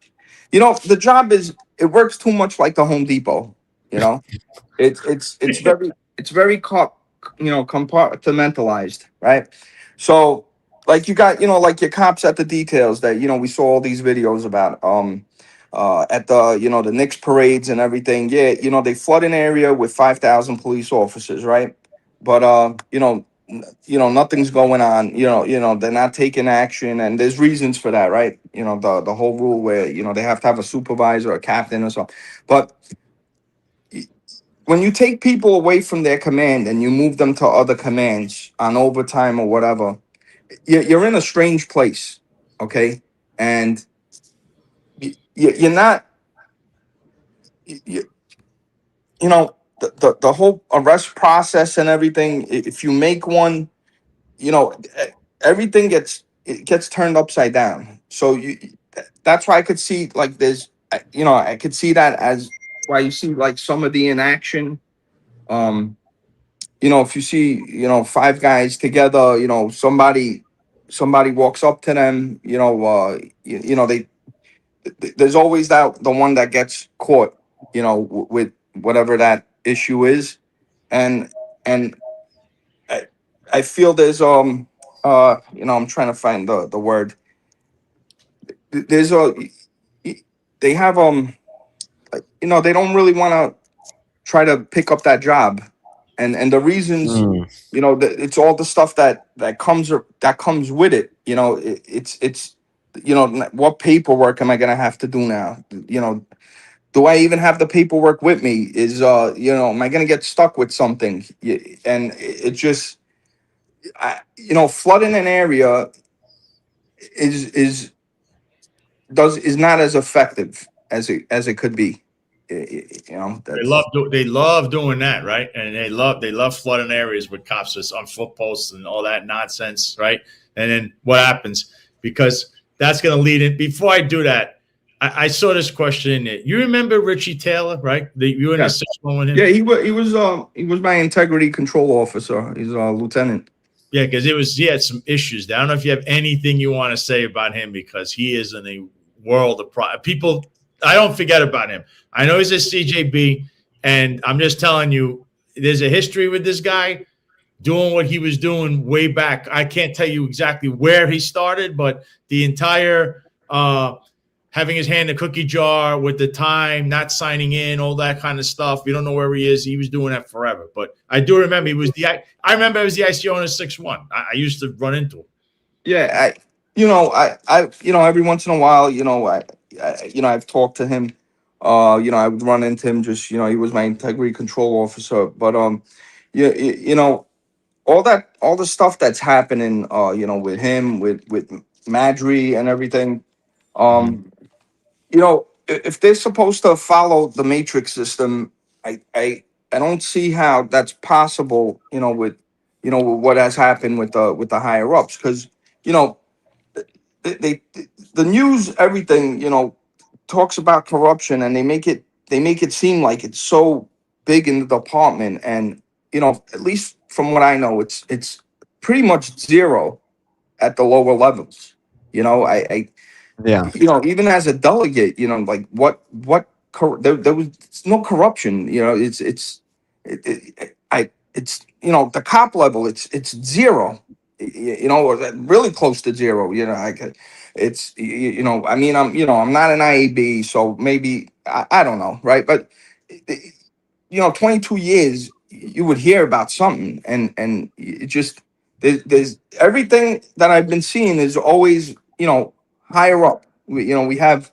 the job it works too much like the Home Depot. It's very compartmentalized, right? So like you got, like your cops at the details that, we saw all these videos about at the, the Knicks parades and everything. Yeah, they flood an area with 5,000 police officers, right? But nothing's going on. They're not taking action, and there's reasons for that, right? The whole rule where they have to have a supervisor, a captain, or something. But when you take people away from their command and you move them to other commands on overtime or whatever, you're in a strange place, okay? And you're not, you, you know, the whole arrest process and everything. If you make one, you know, everything gets turned upside down. So that's why I could see like there's, you know, I could see that as why you see like some of the inaction. Um, you know, if you see, you know, five guys together, you know, somebody walks up to them, you know, you know, there's always the one that gets caught, you know, with whatever that issue is, and and I, I feel there's you know, I'm trying to find the word. There's they have you know, they don't really want to try to pick up that job, and the reasons, Mm. you know, it's all the stuff that comes with it. You know, it's you know, what paperwork am I gonna have to do now? You know, do I even have the paperwork with me? Is you know, am I gonna get stuck with something? And it just, you know, flooding an area is is not as effective as it could be. You know, that's They love doing that, right? And they love flooding areas with cops that's on foot posts and all that nonsense, right? And then what happens? Because that's going to lead in. Before I do that, I saw this question in there. You remember Richie Taylor, right? You were in the yeah. 6-1 with him. Yeah, he was my integrity control officer. He's a lieutenant. Yeah, because he had some issues. I don't know if you have anything you want to say about him because he is in a world of people. I don't forget about him. I know he's a CJB, and I'm just telling you, there's a history with this guy doing what he was doing way back. I can't tell you exactly where he started, but the entire having his hand in a cookie jar with the time, not signing in, all that kind of stuff. You don't know where he is. He was doing that forever. But I do remember I remember he was the ICO in a 6-1. I used to run into him. Yeah, you know, every once in a while, you know, you know, I've talked to him. You know, I would run into him. Just, you know, he was my integrity control officer. But you know, all the stuff that's happening, you know, with him, with Madry and everything. Mhm. Um, you know, if they're supposed to follow the matrix system, I don't see how that's possible. You know, with what has happened with the higher ups, because you know they the news, everything, you know, talks about corruption, and they make it seem like it's so big in the department, and you know, at least from what I know, it's pretty much zero at the lower levels. You know, I Yeah. you know, even as a delegate, you know, like there was no corruption. You know, it's you know, the cop level, it's zero. You know, or really close to zero. You know, you know, I mean, I'm, you know, I'm not an IAB, so maybe I don't know, right? But you know, 22 years, you would hear about something, and it just there's everything that I've been seeing is always, you know, higher up. You know, we have,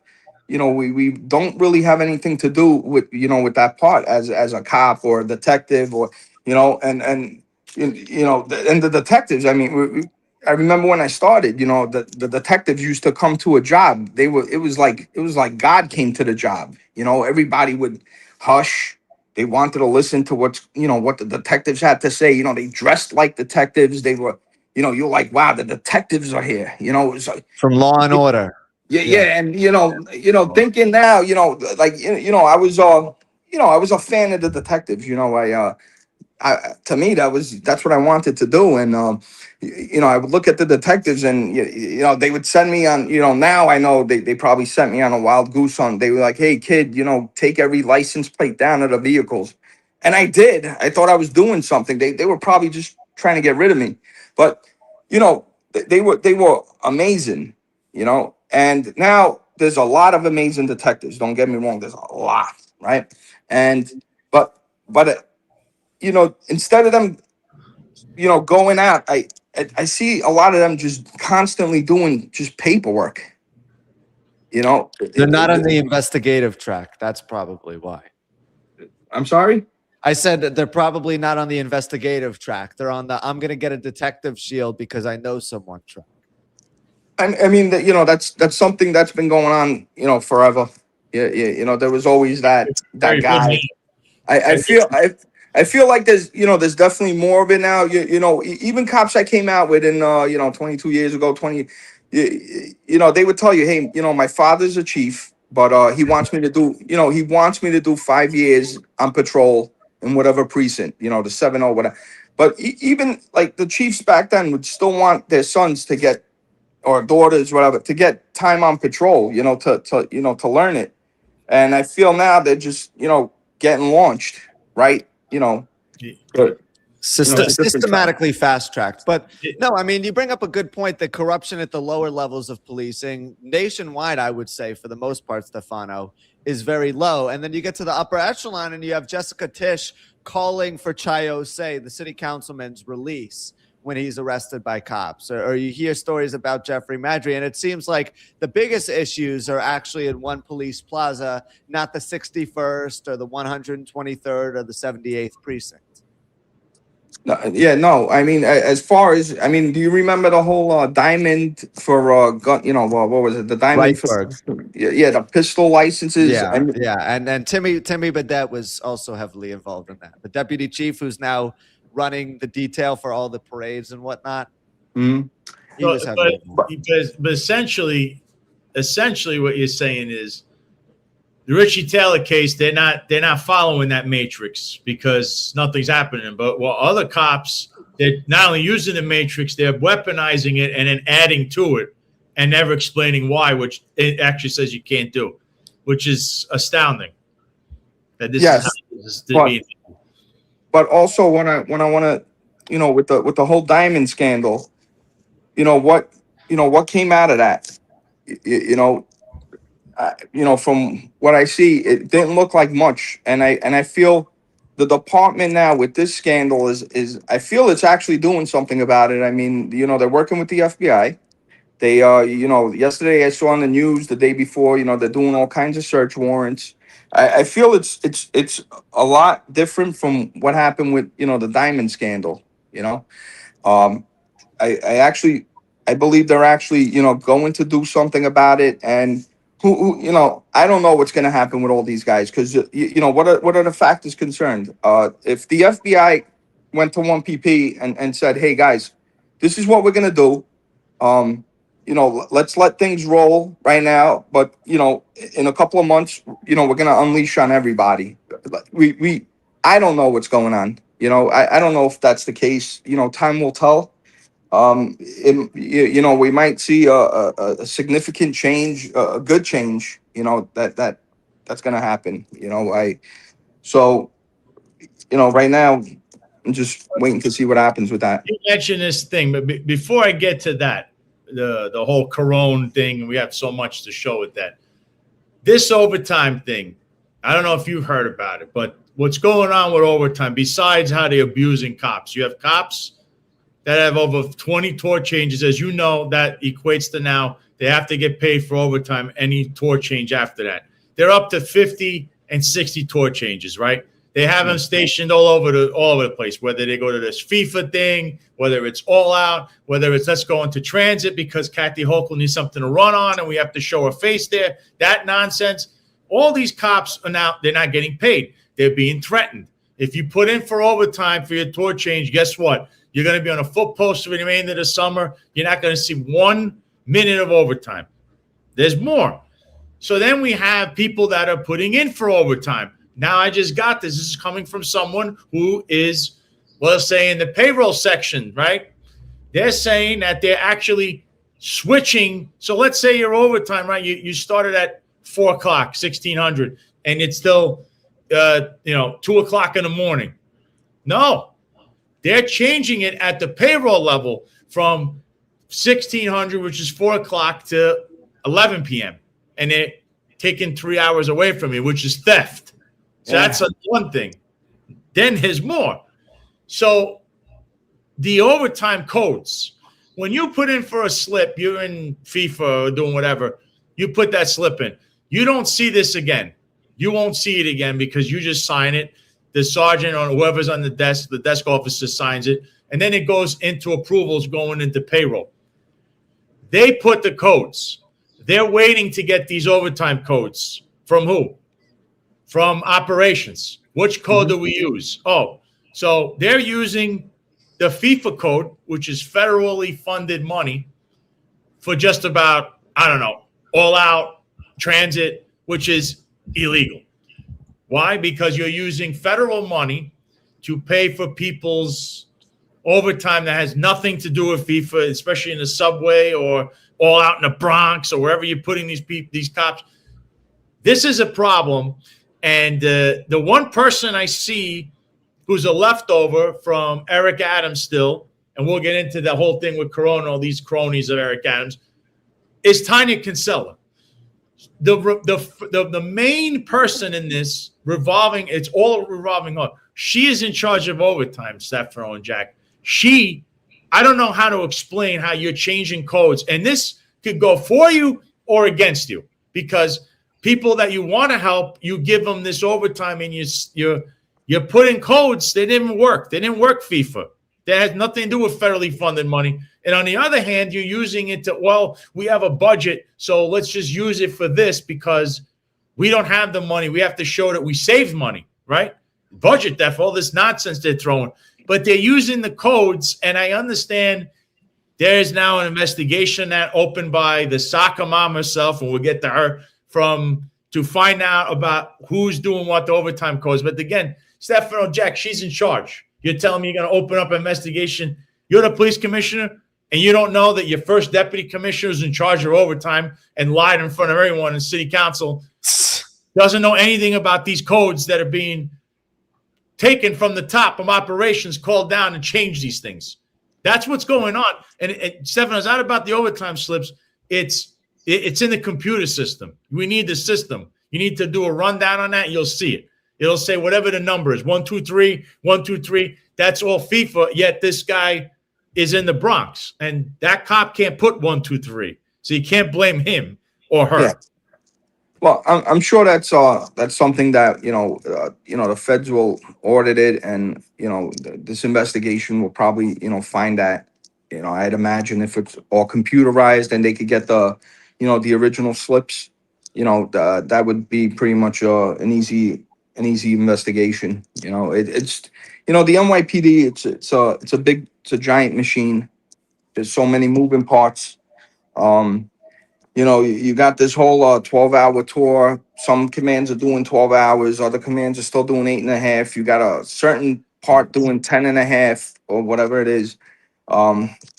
you know, we don't really have anything to do with, you know, with that part as a cop or a detective, or you know, and you know, and the detectives. I mean, I remember when I started, you know, the detectives used to come to a job. It was like God came to the job. You know, everybody would hush. They wanted to listen to you know, what the detectives had to say. You know, they dressed like detectives. They were, you know, you're like, wow, the detectives are here. You know, it's like, From Law and Order. yeah, Yeah. yeah, and you know, thinking now, you know, like you know, you know, I was a fan of the detectives. You know, to me that's what I wanted to do, and you know, I would look at the detectives, and you know, they would send me on, you know, now I know they probably sent me on a wild goose hunt. They were like, hey kid, you know, take every license plate down of the vehicles, and I did. I thought I was doing something. They were probably just trying to get rid of me, but you know, they were amazing, you know, and now there's a lot of amazing detectives, don't get me wrong, there's a lot, right? And but you know, instead of them, you know, going out, I see a lot of them just constantly doing just paperwork. You know, They're not on the investigative track. That's probably why. I'm sorry. I said that they're probably not on the investigative track. They're on the I'm going to get a detective shield because I know someone track. I mean that that's something that's been going on forever. Yeah, there was always that Very good guy. name. I feel I feel like there's definitely more of it now. Even cops I came out with in 22 years ago, they would tell you, hey, my father's a chief, but he wants me to do 5 years on patrol in whatever precinct, the 7-0, whatever. But even like the chiefs back then would still want their sons to get, or daughters, whatever, to get time on patrol, to learn it. And I feel now they're just, getting launched, right? But, it's a different time. Systematically fast tracked. But no, I mean, you bring up a good point that corruption at the lower levels of policing nationwide, I would say, for the most part, Stefano, is very low. And then you get to the upper echelon and you have Jessica Tisch calling for Chiose, the city councilman's release when he's arrested by cops. Or you hear stories about Jeffrey Madry. And it seems like the biggest issues are actually in one police plaza, not the 61st or the 123rd or the 78th precinct. No, yeah, no. I mean, as far as do you remember the whole diamond for gun? What was it? The diamond Reichberg. yeah, the pistol licenses. Yeah. And Timmy Badet was also heavily involved in that. The deputy chief who's now running the detail for all the parades and whatnot. Mhm. He was heavily involved. But essentially what you're saying is the Richie Taylor case, they're not following that matrix because nothing's happening. But while other cops, they're not only using the matrix, they're weaponizing it and then adding to it and never explaining why, which it actually says you can't do, which is astounding. That this Yes, is how this is being. but also when I want to, with the whole diamond scandal, what came out of that, from what I see, it didn't look like much, and I feel the department now with this scandal is I feel it's actually doing something about it. I mean, they're working with the FBI. They yesterday I saw on the news, the day before, they're doing all kinds of search warrants. I feel it's a lot different from what happened with the diamond scandal. Um, I believe they're actually going to do something about it. And who I don't know what's going to happen with all these guys, because what are the factors concerned? If the FBI went to 1PP and said, hey guys, this is what we're going to do. Let's let things roll right now, but in a couple of months, we're going to unleash on everybody. I don't know what's going on. I don't know if that's the case. Time will tell. We might see a significant change, a good change. That's going to happen. Right now, I'm just waiting to see what happens with that. You mentioned this thing, but before I get to that, the whole Corona thing, we have so much to show with that. This overtime thing, I don't know if you've heard about it, but what's going on with overtime, besides how they're abusing cops, you have cops that have over 20 tour changes. As you know, that equates to now they have to get paid for overtime, any tour change after that. They're up to 50 and 60 tour changes, right? They have them stationed all over the place, whether they go to this FIFA thing, whether it's all out, whether it's let's go into transit because Kathy Hochul needs something to run on and we have to show her face there. That nonsense. All these cops are now, they're not getting paid. They're being threatened. If you put in for overtime for your tour change, guess what? You're going to be on a foot post for the remainder of the summer. You're not going to see 1 minute of overtime. There's more. So then we have people that are putting in for overtime. Now I just got this. This is coming from someone who is, well, say in the payroll section, right? They're saying that they're actually switching. So let's say your overtime, right? You started at 4 o'clock, 1600, and it's still, 2 o'clock in the morning. No, they're changing it at the payroll level from 1600, which is 4 o'clock, to 11 p.m. And they're taking 3 hours away from you, which is theft. So that's one thing. Then there's more. So the overtime codes, when you put in for a slip, you're in FIFA or doing whatever, you put that slip in. You don't see this again. You won't see it again because you just sign it. The sergeant or whoever's on the desk officer signs it, and then it goes into approvals going into payroll. They put the codes. They're waiting to get these overtime codes. From who? From operations. Which code do we use? Oh, so they're using the FIFA code, which is federally funded money, for just about, I don't know, all out transit, which is illegal. Why? Because you're using federal money to pay for people's overtime that has nothing to do with FIFA, especially in the subway or all out in the Bronx or wherever you're putting these cops. This is a problem. And the one person I see who's a leftover from Eric Adams still, and we'll get into the whole thing with Corona, all these cronies of Eric Adams, is Tanya Kinsella. The main person in this revolving, it's all revolving on. She is in charge of overtime, Stefano and Jack. I don't know how to explain how you're changing codes. And this could go for you or against you, because people that you want to help, you give them this overtime and you're putting codes. They didn't work. They didn't work FIFA. That has nothing to do with federally funded money. And on the other hand, you're using it to, well, we have a budget, so let's just use it for this because we don't have the money. We have to show that we saved money, right? Budget deficit, all this nonsense they're throwing. But they're using the codes, and I understand there's now an investigation that opened by the soccer mom herself, and we'll get to her, to find out about who's doing what the overtime codes. But again, Stefano, Jack, she's in charge. You're telling me you're going to open up an investigation. You're the police commissioner, and you don't know that your first deputy commissioner is in charge of overtime and lied in front of everyone in city council, doesn't know anything about these codes that are being taken from the top of operations, called down and change these things. That's what's going on. And Stefano, it's not about the overtime slips. It's in the computer system. We need the system. You need to do a rundown on that. You'll see it. It'll say whatever the number is, 1, 2, 3, 1, 2, 3. That's all FIFA. Yet this guy is in the Bronx, and that cop can't put 1, 2, 3. So you can't blame him or her. Yeah. Well, I'm sure that's something that the feds will audit it, and this investigation will probably find that. I'd imagine if it's all computerized and they could get the original slips, that would be pretty much an easy investigation. It's the NYPD. It's a giant machine. There's so many moving parts. You got this whole 12-hour tour. Some commands are doing 12 hours. Other commands are still doing 8.5. You got a certain part doing 10.5 or whatever it is.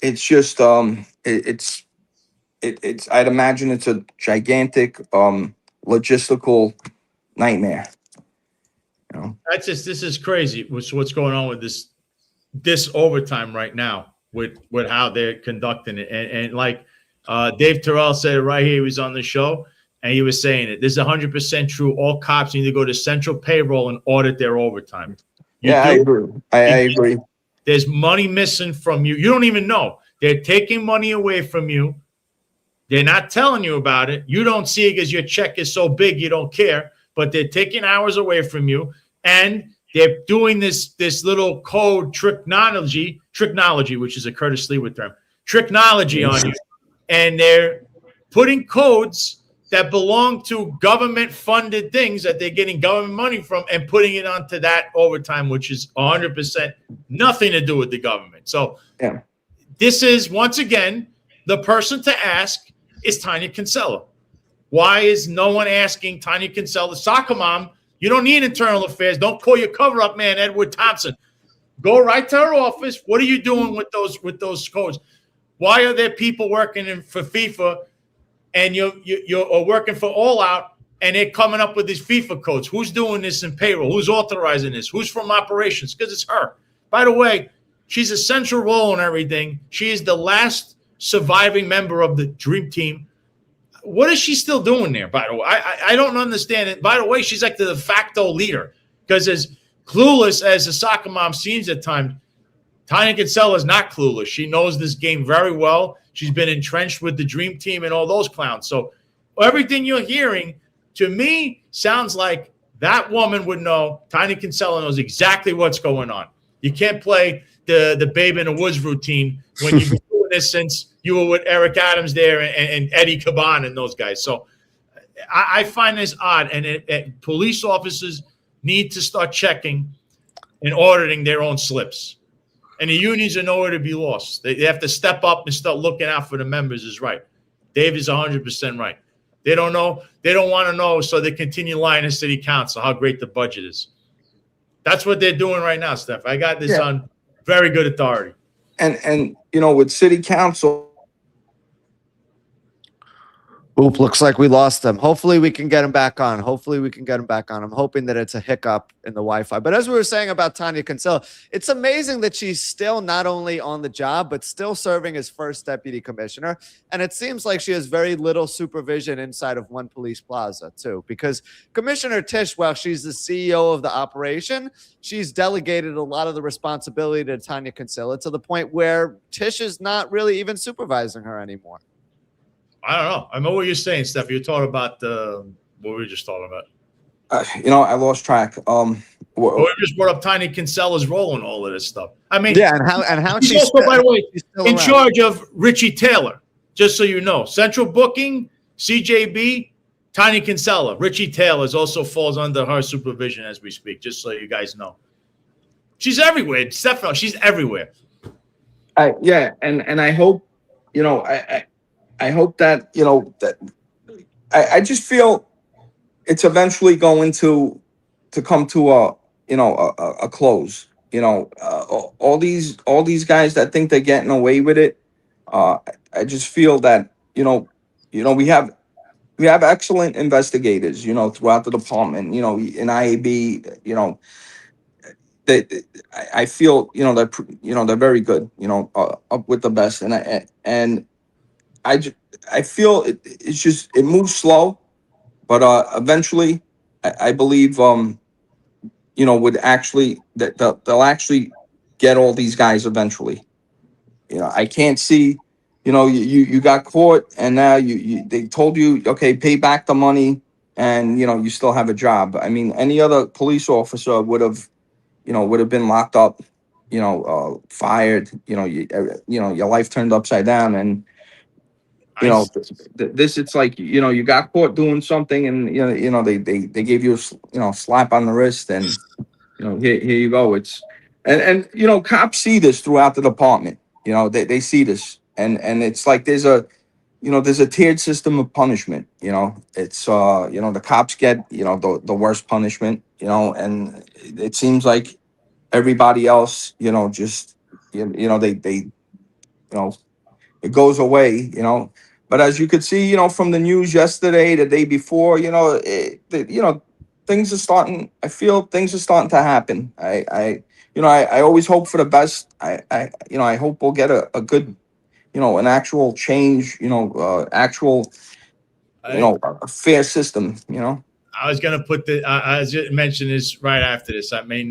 It's just it's I'd imagine it's a gigantic logistical nightmare. This is crazy. What's going on with this overtime right now with how they're conducting it, and like Dave Terrell said it right here. He was on the show and he was saying it. This is 100% true. All cops need to go to central payroll and audit their overtime. I agree. I agree. There's money missing from you. You don't even know. They're taking money away from you. They're not telling you about it. You don't see it because your check is so big you don't care. But they're taking hours away from you, and they're doing this little code tricknology, which is a Curtis Leawood term, tricknology on you. And they're putting codes that belong to government-funded things that they're getting government money from and putting it onto that overtime, which is 100% nothing to do with the government. So This is, once again, the person to ask is Tanya Kinsella. Why is no one asking Tanya Kinsella, the soccer mom? You don't need internal affairs. Don't call your cover-up man, Edward Thompson. Go right to her office. What are you doing with those codes? Why are there people working for FIFA and you're working for All Out and they're coming up with these FIFA codes? Who's doing this in payroll? Who's authorizing this? Who's from operations? Because it's her. By the way, she's a central role in everything. She is the last surviving member of the Dream Team. What is she still doing there, by the way? I don't understand it. By the way, she's like the de facto leader, because as clueless as the soccer mom seems at times, Tanya Kinsella is not clueless. She knows this game very well. She's been entrenched with the Dream Team and all those clowns. So everything you're hearing, to me, sounds like that woman would know. Tanya Kinsella knows exactly what's going on. You can't play the Babe in the Woods routine when you're doing this since you were with Eric Adams there and Eddie Caban and those guys. So I find this odd, and police officers need to start checking and auditing their own slips. And the unions are nowhere to be lost. They have to step up and start looking out for the members is right. Dave is 100% right. They don't know. They don't want to know, so they continue lying to city council how great the budget is. That's what they're doing right now, Steph. I got this on very good authority. And with city council. Oop, looks like we lost him. Hopefully we can get him back on. I'm hoping that it's a hiccup in the Wi-Fi. But as we were saying about Tanya Kinsella, it's amazing that she's still not only on the job, but still serving as first deputy commissioner. And it seems like she has very little supervision inside of One Police Plaza, too, because Commissioner Tisch, while she's the CEO of the operation, she's delegated a lot of the responsibility to Tanya Kinsella to the point where Tisch is not really even supervising her anymore. I don't know. I know what you're saying, Steph. You're talking about what we were just talking about. I lost track. We just brought up Tanya Kinsella's role in all of this stuff. I mean, yeah, and how she's also, by the way, in charge of Richie Taylor. Just so you know, central booking, CJB, Tanya Kinsella. Richie Taylor also falls under her supervision as we speak. Just so you guys know, she's everywhere. Stefano, she's everywhere. And I hope, I hope that, that I just feel it's eventually going to come to a close. All these guys that think they're getting away with it. I just feel that, we have excellent investigators, throughout the department, in IAB, I feel, they're very good, up with the best. And I feel it's just, it moves slow, but eventually I believe would actually that they'll actually get all these guys eventually. I can't see, you got caught and now they told you, okay, pay back the money and you still have a job. I mean, any other police officer would have been locked up, fired, your life turned upside down. And this, it's like, you got caught doing something and, they gave you a slap on the wrist and, here you go. It's, and cops see this throughout the department, they see this and it's like, there's a tiered system of punishment, it's, the cops get, the worst punishment, and it seems like everybody else, just, they it goes away, But as you could see, from the news yesterday, the day before, things are starting. I feel things are starting to happen. I always hope for the best. I hope we'll get a good, an actual change. A fair system. I was going to put I just mentioned this right after this. I mean,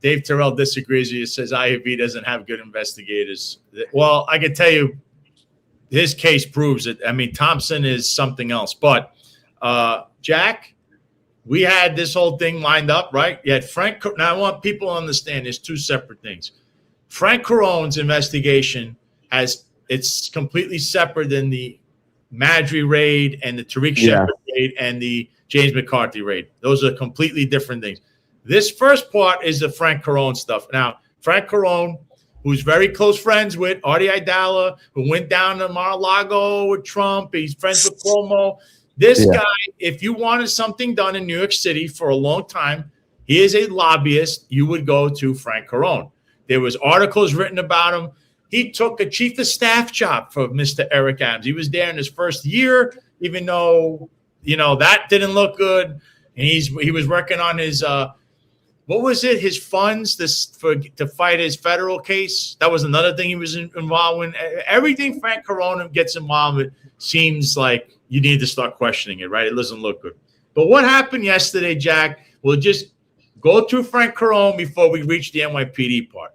Dave Terrell disagrees with you. Says IAB doesn't have good investigators. Well, I can tell you, his case proves it. I mean, Thompson is something else. But, Jack, we had this whole thing lined up, right? You had Frank. Now, I want people to understand there's two separate things. Frank Carone's investigation it's completely separate than the Madry raid and the Tariq Shepard raid and the James McCarthy raid. Those are completely different things. This first part is the Frank Carone stuff. Now, Frank Carone, who's very close friends with Artie Aidala, who went down to Mar-a-Lago with Trump. He's friends with Cuomo. This guy, if you wanted something done in New York City for a long time, he is a lobbyist. You would go to Frank Carone. There was articles written about him. He took a chief of staff job for Mr. Eric Adams. He was there in his first year, even though, that didn't look good. And he was working on his what was it? His funds to fight his federal case. That was another thing he was involved in. Everything Frank Carone gets involved with seems like you need to start questioning it, right? It doesn't look good. But what happened yesterday, Jack? We'll just go through Frank Carone before we reach the NYPD part.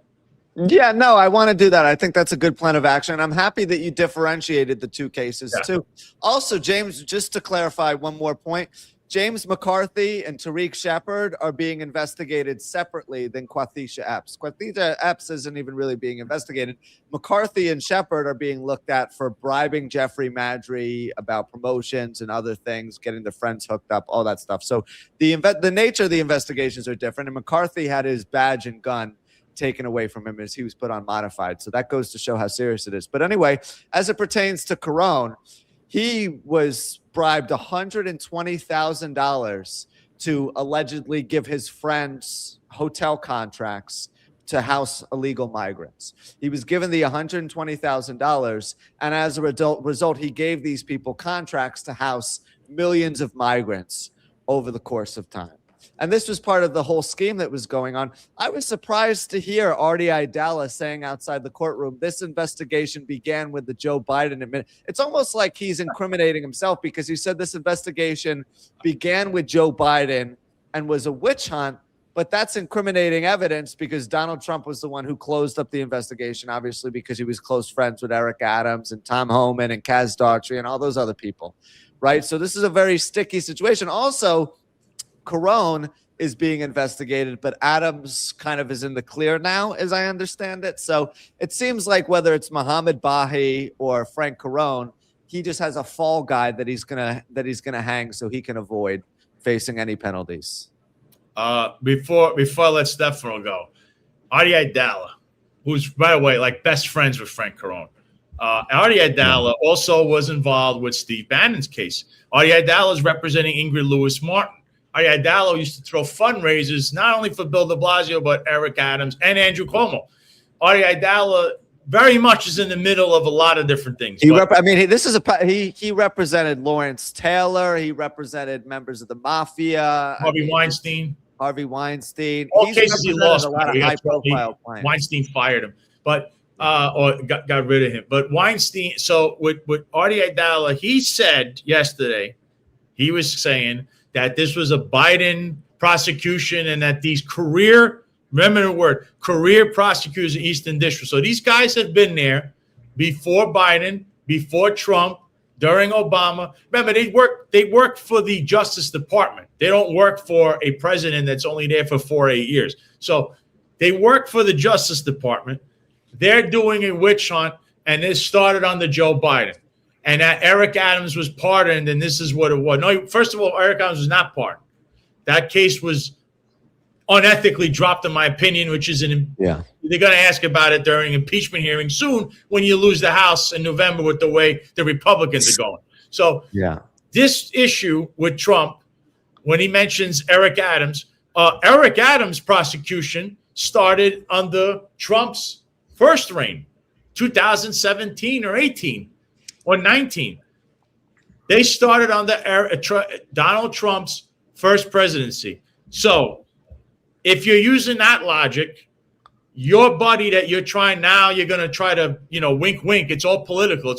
Yeah, no, I want to do that. I think that's a good plan of action. I'm happy that you differentiated the two cases too. Also, James, just to clarify one more point, James McCarthy and Tariq Shepard are being investigated separately than Quathisha Epps. Quathisha Epps isn't even really being investigated. McCarthy and Shepard are being looked at for bribing Jeffrey Madry about promotions and other things, getting their friends hooked up, all that stuff. So the nature of the investigations are different. And McCarthy had his badge and gun taken away from him as he was put on modified. So that goes to show how serious it is. But anyway, as it pertains to Carone, he was bribed $120,000 to allegedly give his friends hotel contracts to house illegal migrants. He was given the $120,000, and as a result, he gave these people contracts to house millions of migrants over the course of time. And this was part of the whole scheme that was going on. I was surprised to hear Artie Aidala saying outside the courtroom, this investigation began with the Joe Biden administration. It's almost like he's incriminating himself, because he said this investigation began with Joe Biden and was a witch hunt, but that's incriminating evidence because Donald Trump was the one who closed up the investigation, obviously because he was close friends with Eric Adams and Tom Homan and Kaz Daughtry and all those other people, right? So this is a very sticky situation. Also, Carone is being investigated, but Adams kind of is in the clear now, as I understand it. So it seems like whether it's Mohammed Bahi or Frank Carone, he just has a fall guy that he's gonna hang so he can avoid facing any penalties. Before I let Stefano go, Artie Aidala, who's, by the way, like best friends with Frank Carone. Artie Aidala also was involved with Steve Bannon's case. Artie Aidala is representing Ingrid Lewis-Martin. Artie Aidala used to throw fundraisers not only for Bill de Blasio, but Eric Adams and Andrew Cuomo. Artie Aidala very much is in the middle of a lot of different things. He represented Lawrence Taylor. He represented members of the mafia. Harvey Weinstein. All He's cases he lost. A lot of high-profile clients. Weinstein fired him, but or got rid of him. But Weinstein. So with Artie Aidala, he said yesterday, he was saying that this was a Biden prosecution and that these remember the word, career prosecutors in Eastern District. So these guys have been there before Biden, before Trump, during Obama. Remember, they work for the Justice Department. They don't work for a president that's only there for 4 or 8 years. So they work for the Justice Department. They're doing a witch hunt, and this started under Joe Biden. And that Eric Adams was pardoned, and this is what it was. No, first of all, Eric Adams was not pardoned. That case was unethically dropped, in my opinion, which is they're going to ask about it during impeachment hearing soon when you lose the House in November with the way the Republicans are going. So this issue with Trump, when he mentions Eric Adams prosecution started under Trump's first reign, 2017 or 18. Or 19. They started under Donald Trump's first presidency. So if you're using that logic, your buddy that you're trying now, you're going to try to, wink, wink. It's all political.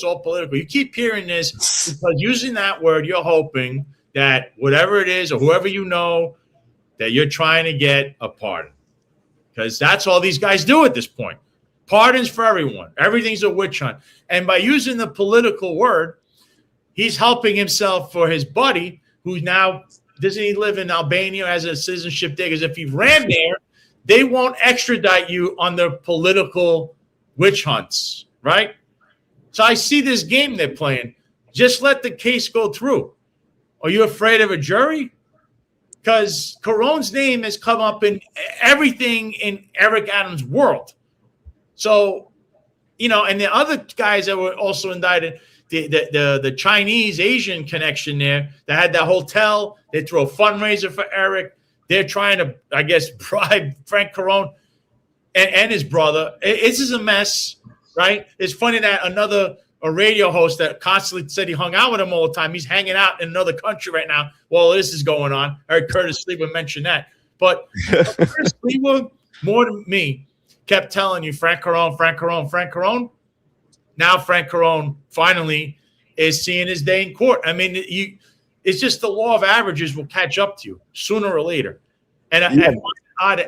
You keep hearing this because using that word, you're hoping that whatever it is or whoever that you're trying to get a pardon. Because that's all these guys do at this point. Pardons for everyone. Everything's a witch hunt. And by using the political word, he's helping himself for his buddy, who now doesn't he live in Albania, has a citizenship there. Because if he ran there, they won't extradite you on their political witch hunts, right? So I see this game they're playing. Just let the case go through. Are you afraid of a jury? Because Carone's name has come up in everything in Eric Adams' world. So, and the other guys that were also indicted, the Chinese Asian connection there, that had that hotel, they threw a fundraiser for Eric. They're trying to, I guess, bribe Frank Carone and his brother. This is a mess, right? It's funny that a radio host that constantly said he hung out with him all the time, he's hanging out in another country right now while this is going on. I heard Curtis Sleeper mention that. But Curtis Sleeper, more than me, kept telling you Frank Carone. Now Frank Carone finally is seeing his day in court. I mean, it's just the law of averages will catch up to you sooner or later. And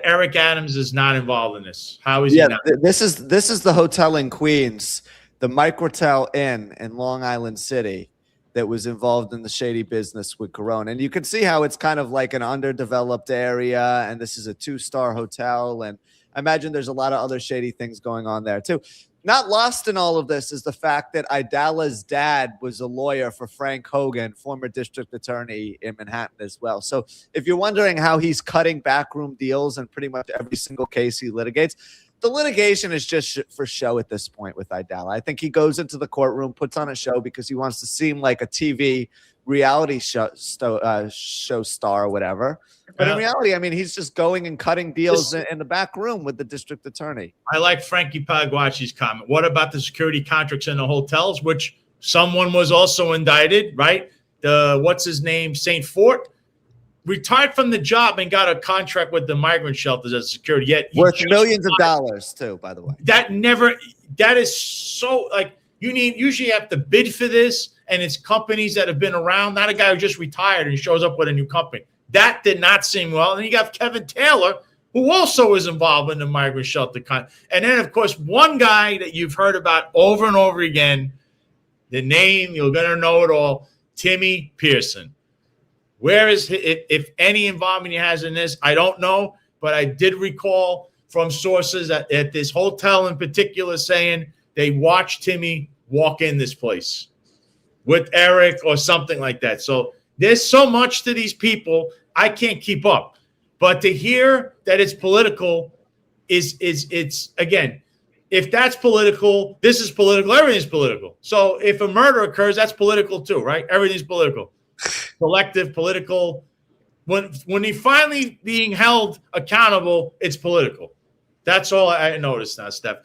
Eric Adams is not involved in this. How is he not? This is the hotel in Queens, the Microtel Inn in Long Island City. that was involved in the shady business with Corona. And you can see how it's kind of like an underdeveloped area, and this is a 2-star hotel. And I imagine there's a lot of other shady things going on there too. Not lost in all of this is the fact that Idala's dad was a lawyer for Frank Hogan, former district attorney in Manhattan as well. So if you're wondering how he's cutting backroom deals in pretty much every single case he litigates, the litigation is just for show at this point with Idala. I think he goes into the courtroom, puts on a show because he wants to seem like a TV reality show star or whatever. But in reality, I mean, he's just going and cutting deals in the back room with the district attorney. I like Frankie Palaguacci's comment. What about the security contracts in the hotels, which someone was also indicted, right? What's his name? St. Fort retired from the job and got a contract with the migrant shelters as security. Yet worth millions of dollars too, by the way. That is so like you usually have to bid for this, and it's companies that have been around, not a guy who just retired and shows up with a new company. That did not seem well. And then you got Kevin Taylor, who also was involved in the migrant shelter. And then, of course, one guy that you've heard about over and over again, the name, you're going to know it all, Timmy Pearson. Where is, if any involvement he has in this, I don't know. But I did recall from sources at this hotel in particular saying they watched Timmy walk in this place with Eric or something like that. So there's so much to these people, I can't keep up. But to hear that it's political it's again, if that's political, this is political, everything's political. So if a murder occurs, that's political too, right? Everything's political. Collective, political. When he finally being held accountable, it's political. That's all I noticed now, Steph.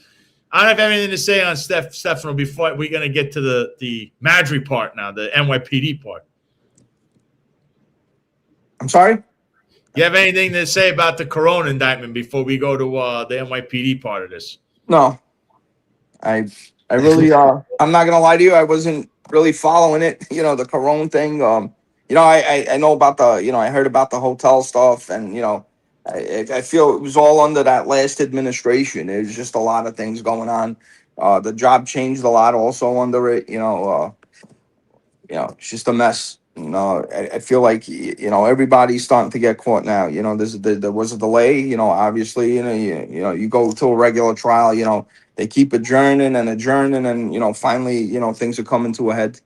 I don't have anything to say on Stefano before we're going to get to the Madry part now, the NYPD part. I'm sorry? You have anything to say about the Corona indictment before we go to the NYPD part of this? No. I really I'm not gonna lie to you, I wasn't really following it, the Corona thing. I know about the, I heard about the hotel stuff, and I feel it was all under that last administration. There's just a lot of things going on. The job changed a lot also under it, it's just a mess. I feel like everybody's starting to get caught now. There was a delay. Obviously, you go to a regular trial. They keep adjourning, and finally, things are coming to a head.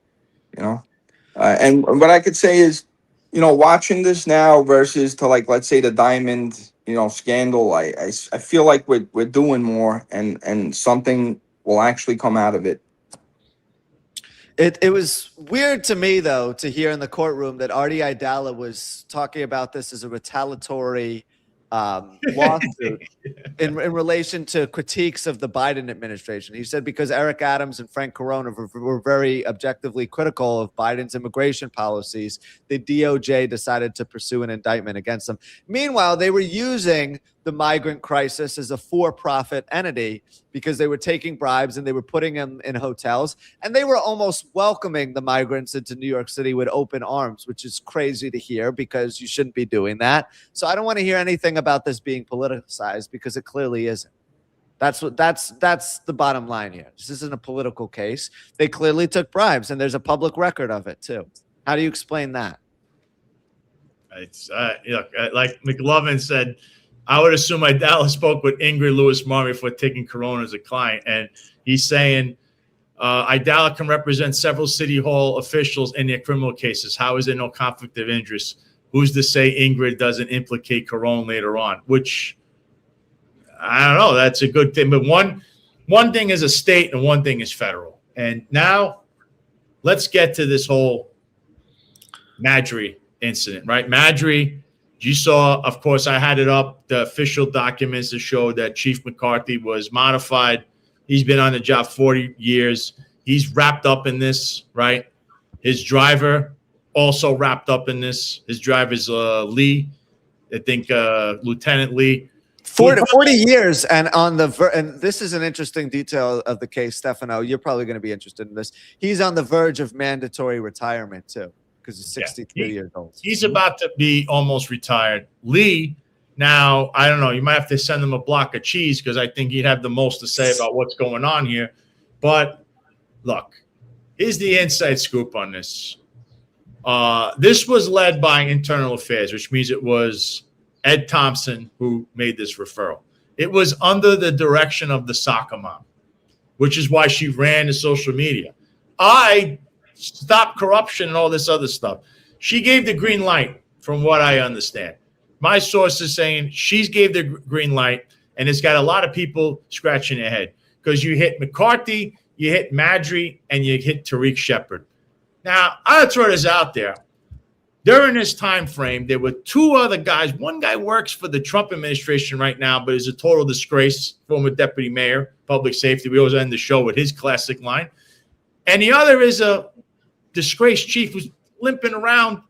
And what I could say is, watching this now versus to let's say the Diamond, scandal. I feel like we're doing more, and something will actually come out of it. It was weird to me, though, to hear in the courtroom that Artie Idala was talking about this as a retaliatory lawsuit in relation to critiques of the Biden administration. He said because Eric Adams and Frank Corona were very objectively critical of Biden's immigration policies, the DOJ decided to pursue an indictment against them. Meanwhile, they were using the migrant crisis as a for-profit entity because they were taking bribes and they were putting them in hotels, and they were almost welcoming the migrants into New York City with open arms, which is crazy to hear because you shouldn't be doing that. So I don't want to hear anything about this being politicized because it clearly isn't. That's the bottom line here. This isn't a political case. They clearly took bribes, and there's a public record of it too. How do you explain that? It's like McLovin said, I would assume Idala spoke with Ingrid Lewis-Murray for taking Corona as a client. And he's saying Idala can represent several city hall officials in their criminal cases. How is there no conflict of interest? Who's to say Ingrid doesn't implicate Corona later on? Which, I don't know. That's a good thing. But one thing is a state and one thing is federal. And now let's get to this whole Madry incident, right? Madry. You saw, of course, I had it up, the official documents that showed that Chief McCarthy was modified. He's been on the job 40 years. He's wrapped up in this, right? His driver also wrapped up in this. His driver's Lee, I think Lieutenant Lee. 40 years, and and this is an interesting detail of the case, Stefano. You're probably going to be interested in this. He's on the verge of mandatory retirement, too. Because he's 63 years old. He's about to be almost retired. Lee, now, I don't know. You might have to send him a block of cheese because I think he'd have the most to say about what's going on here. But look, Here's the inside scoop on this. This was led by Internal Affairs, which means it was Ed Thompson who made this referral. It was under the direction of the soccer mom, which is why she ran the social media. I stopped corruption and all this other stuff. She gave the green light, from what I understand. My source is saying she gave the green light, and it's got a lot of people scratching their head because you hit McCarthy, you hit Madry, and you hit Tariq Shepard. Now, I'll throw this out there. During this time frame, there were two other guys. One guy works for the Trump administration right now, but is a total disgrace, former deputy mayor, public safety. We always end the show with his classic line. And the other is a disgraced chief who's limping around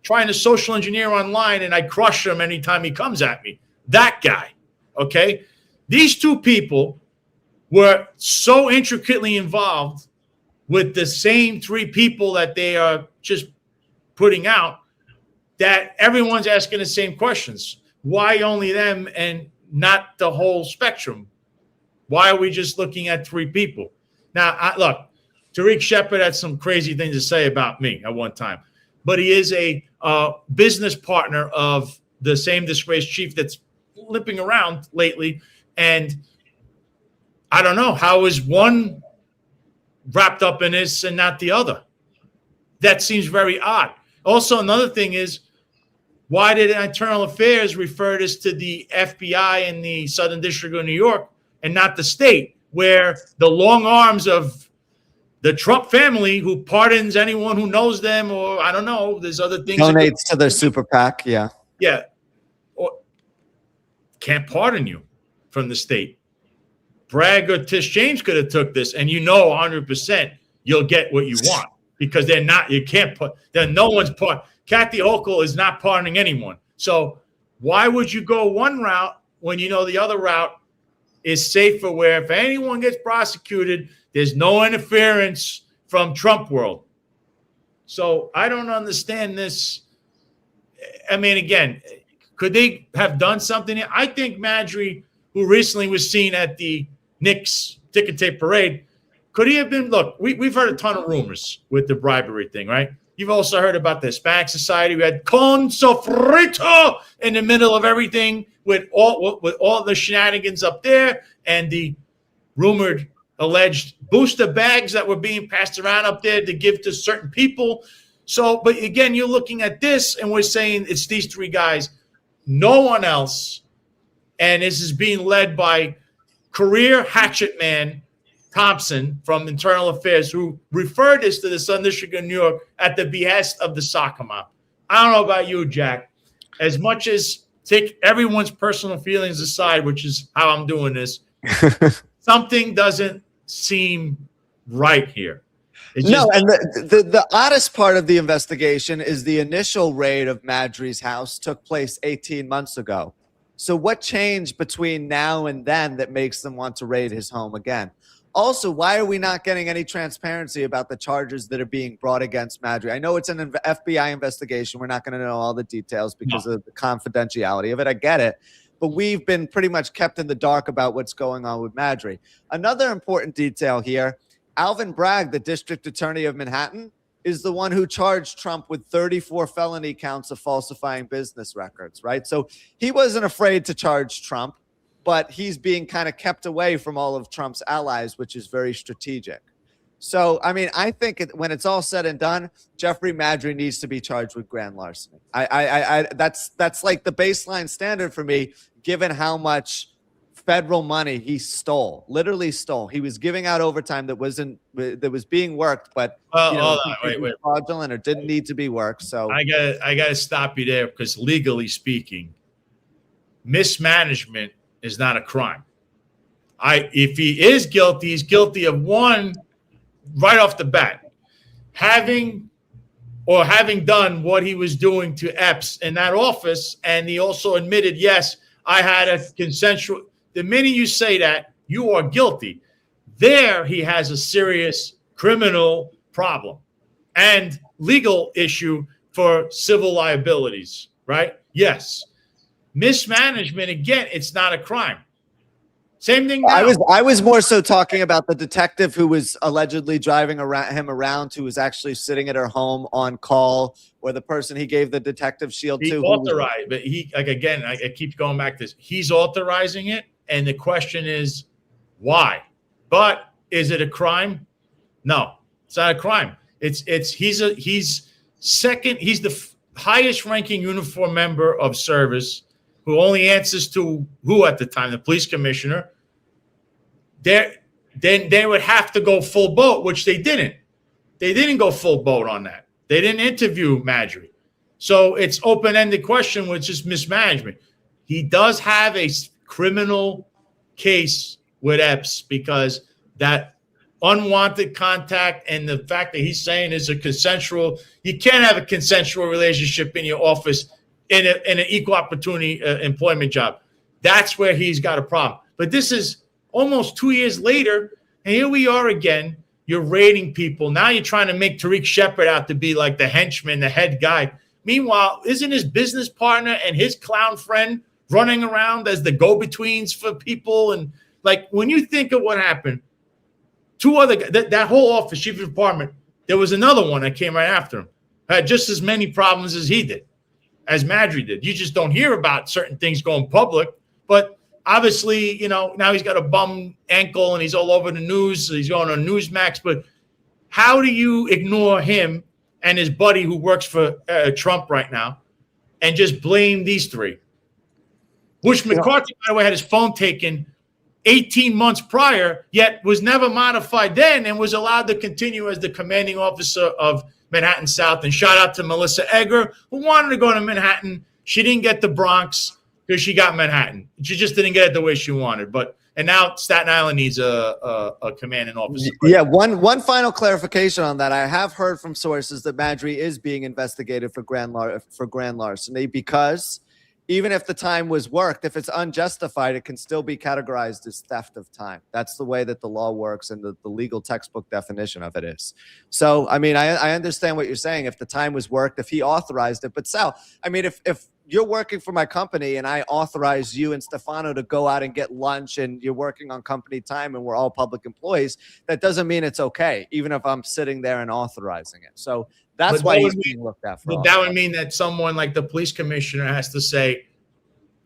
trying to social engineer online, and I crush him anytime he comes at me. That guy, okay? These two people were so intricately involved with the same three people that they are just putting out that everyone's asking the same questions. Why only them and not the whole spectrum? Why are we just looking at three people? Now, look, Tariq Shepard had some crazy things to say about me at one time, but he is a business partner of the same disgraced chief that's limping around lately. And I don't know, how is one wrapped up in this and not the other? That seems very odd. Also, another thing is, why did Internal Affairs refer this to the FBI in the Southern District of New York and not the state, where the long arms of the Trump family, who pardons anyone who knows them, or I don't know, there's other things. Donates to their super PAC, yeah. Yeah. Or can't pardon you from the state. Bragg or Tish James could have took this, and 100% you'll get what you want, because they're not, you can't put, no one's part. Kathy Hochul is not pardoning anyone. So why would you go one route when you know the other route is safer, where if anyone gets prosecuted, there's no interference from Trump world? So I don't understand this. I mean, again, could they have done something? I think Madry, who recently was seen at the Knicks ticket tape parade, could he have been? Look, we've heard a ton of rumors with the bribery thing, right? You've also heard about the Hispanic Society. We had con sofrito in the middle of everything with all the shenanigans up there and the rumored, alleged booster bags that were being passed around up there to give to certain people. So, but again, you're looking at this and we're saying it's these three guys, no one else. And this is being led by career hatchet man Thompson from Internal Affairs, who referred this to the Southern District of New York at the behest of the soccer mom. I don't know about you, Jack. As much as take everyone's personal feelings aside, which is how I'm doing this, something doesn't seem right here. No, and the oddest part of the investigation is the initial raid of Madry's house took place 18 months ago. So what changed between now and then that makes them want to raid his home again? Also, why are we not getting any transparency about the charges that are being brought against Madry? I know it's an FBI investigation. We're not going to know all the details because of the confidentiality of it. I get it. But we've been pretty much kept in the dark about what's going on with Madry. Another important detail here, Alvin Bragg, the district attorney of Manhattan, is the one who charged Trump with 34 felony counts of falsifying business records, right? So he wasn't afraid to charge Trump, but he's being kind of kept away from all of Trump's allies, which is very strategic. So, I mean, I think when it's all said and done, Jeffrey Madry needs to be charged with grand larceny. That's like the baseline standard for me, given how much federal money he stole, literally stole. He was giving out overtime that was being worked, but wait, fraudulent or didn't need to be worked. So I gotta stop you there, because legally speaking, mismanagement is not a crime. If he is guilty, he's guilty of one right off the bat, having done what he was doing to Epps in that office, and he also admitted, yes, I had a consensual. The minute you say that, you are guilty. There, he has a serious criminal problem and legal issue for civil liabilities, right? Yes. Mismanagement, again, it's not a crime. Same thing now. I was more so talking about the detective who was allegedly driving him around, who was actually sitting at her home on call, or the person he gave the detective shield He to. authorized, but he, like, again, I keep going back to this. He's authorizing it, and the question is why? But is it a crime? No, it's not a crime. He's second. He's the highest ranking uniform member of service who only answers to who at the time? The police commissioner. Then they would have to go full boat, which they didn't. They didn't go full boat on that. They didn't interview Madry. So it's open-ended question, which is mismanagement. He does have a criminal case with Epps because that unwanted contact and the fact that he's saying is a consensual. You can't have a consensual relationship in your office in an equal opportunity employment job. That's where he's got a problem. But this is almost 2 years later, and here we are again. You're raiding people. Now you're trying to make Tariq Shepard out to be like the henchman, the head guy. Meanwhile, isn't his business partner and his clown friend running around as the go-betweens for people? And like when you think of what happened, two other guys, that whole office, chief of department, there was another one that came right after him, had just as many problems as he did, as Madry did. You just don't hear about certain things going public, but obviously, you know, now he's got a bum ankle and he's all over the news. So he's going on Newsmax. But how do you ignore him and his buddy who works for Trump right now and just blame these three? Bush McCarthy, by the way, had his phone taken 18 months prior, yet was never modified then and was allowed to continue as the commanding officer of Manhattan South. And shout out to Melissa Egger, who wanted to go to Manhattan. She didn't get the Bronx because she got Manhattan. She just didn't get it the way she wanted. And now Staten Island needs a commanding officer. Yeah, one final clarification on that. I have heard from sources that Madry is being investigated for grand larceny because even if the time was worked, if it's unjustified, it can still be categorized as theft of time. That's the way that the law works and the legal textbook definition of it is. So, I mean, I understand what you're saying. If the time was worked, if he authorized it. But Sal, I mean, if you're working for my company and I authorize you and Stefano to go out and get lunch and you're working on company time and we're all public employees, that doesn't mean it's okay, even if I'm sitting there and authorizing it. So that's why he's being looked at for. But that would mean that someone like the police commissioner has to say,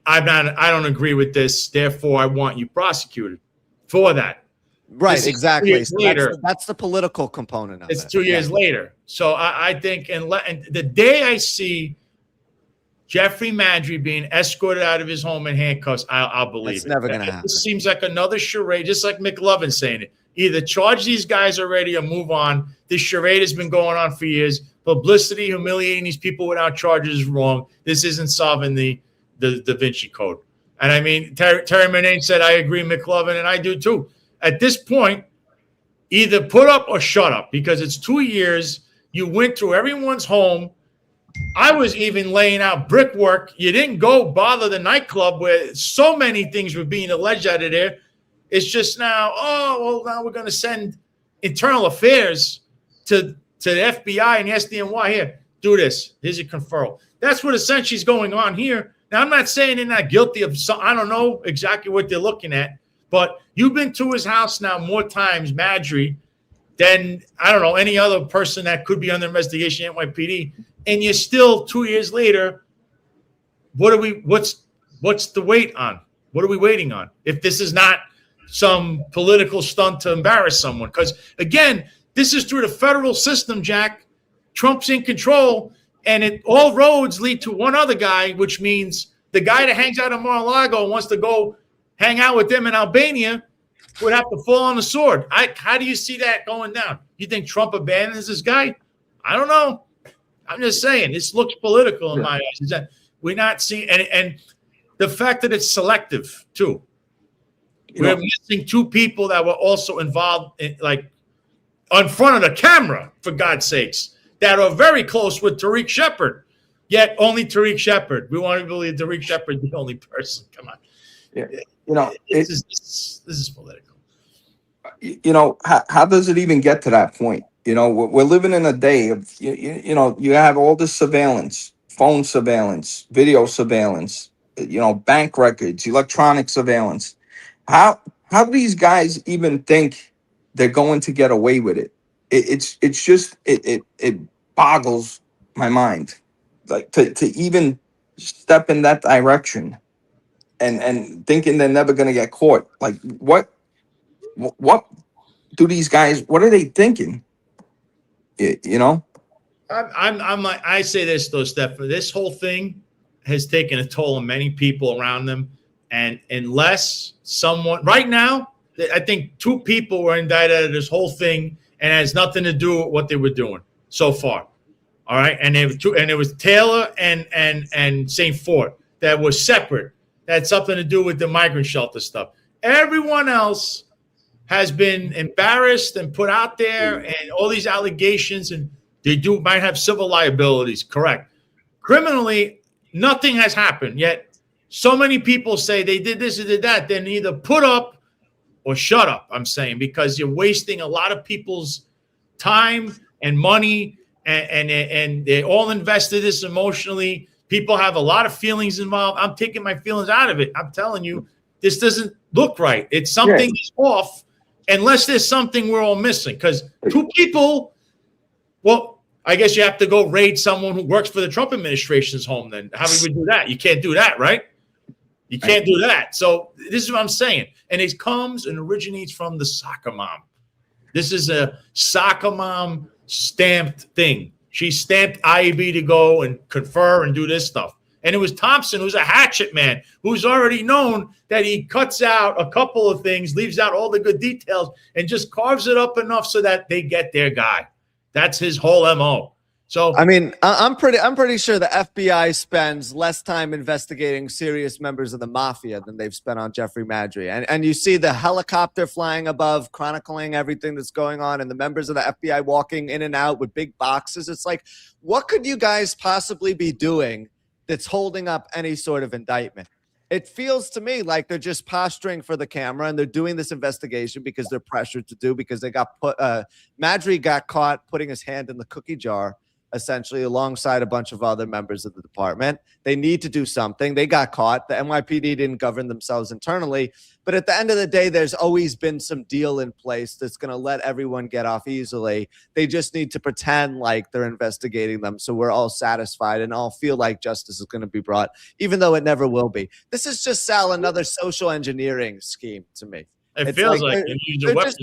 I don't agree with this, therefore I want you prosecuted for that. Right, exactly. So that's the political component of it. It's 2 years later. So I think, and the day I see Jeffrey Madry being escorted out of his home in handcuffs, I'll believe it. It's never going to happen. This seems like another charade, just like McLovin saying it. Either charge these guys already or move on. This charade has been going on for years. Publicity, humiliating these people without charges is wrong. This isn't solving the Da Vinci Code. And I mean, Terry Murnane said, I agree, McLovin, and I do too. At this point, either put up or shut up because it's 2 years. You went through everyone's home. I was even laying out brickwork. You didn't go bother the nightclub where so many things were being alleged out of there. It's just now, now we're going to send internal affairs to the FBI and the SDNY. Here, do this. Here's your conferral. That's what essentially is going on here. Now, I'm not saying they're not guilty of some, I don't know exactly what they're looking at, but you've been to his house now more times, Madry, than, I don't know, any other person that could be under investigation at NYPD. And you're still 2 years later. What's the wait on? What are we waiting on? If this is not some political stunt to embarrass someone, because again, this is through the federal system, Jack. Trump's in control, and all roads lead to one other guy, which means the guy that hangs out in Mar-a-Lago and wants to go hang out with them in Albania would have to fall on the sword. How do you see that going down? You think Trump abandons this guy? I don't know. I'm just saying, this looks political in my eyes. Is that we're not seeing, and the fact that it's selective too. We're missing two people that were also involved in, like, in front of the camera, for God's sakes, that are very close with Tariq Shepard. Yet only Tariq Shepard. We want to believe Tariq Shepard the only person. Come on. Yeah. This is political. How does it even get to that point? We're living in a day of, you have all this surveillance, phone surveillance, video surveillance, bank records, electronic surveillance. How do these guys even think they're going to get away with it? It's just it boggles my mind, like to even step in that direction and thinking they're never going to get caught. Like what do these guys? What are they thinking? You know? I'm like, I say this though, Steph. This whole thing has taken a toll on many people around them, and unless someone right now, I think 2 people were indicted of this whole thing, and it has nothing to do with what they were doing so far. All right, and it was Taylor and St. Fort that was separate. That had something to do with the migrant shelter stuff. Everyone else has been embarrassed and put out there, and all these allegations, and they might have civil liabilities. Correct. Criminally, nothing has happened yet. So many people say they did this or did that. Then either put up or shut up. I'm saying, because you're wasting a lot of people's time and money, and they're all invested this emotionally. People have a lot of feelings involved. I'm taking my feelings out of it. I'm telling you, this doesn't look right. It's something is off, unless there's something we're all missing. Because 2 people, well, I guess you have to go raid someone who works for the Trump administration's home. Then how would we do that? You can't do that, right? You can't do that. So this is what I'm saying. And it comes and originates from the soccer mom. This is a soccer mom stamped thing. She stamped IAB to go and confer and do this stuff. And it was Thompson, who's a hatchet man, who's already known that he cuts out a couple of things, leaves out all the good details, and just carves it up enough so that they get their guy. That's his whole MO. So I mean, I'm pretty sure the FBI spends less time investigating serious members of the mafia than they've spent on Jeffrey Maddrey. And you see the helicopter flying above, chronicling everything that's going on, and the members of the FBI walking in and out with big boxes. It's like, what could you guys possibly be doing that's holding up any sort of indictment? It feels to me like they're just posturing for the camera, and they're doing this investigation because they're pressured to do, because they got Maddrey got caught putting his hand in the cookie jar, essentially, alongside a bunch of other members of the department. They need to do something. They got caught. The NYPD didn't govern themselves internally. But at the end of the day, there's always been some deal in place that's going to let everyone get off easily. They just need to pretend like they're investigating them, so we're all satisfied and all feel like justice is going to be brought, even though it never will be. This is just, Sal, another social engineering scheme to me. it feels like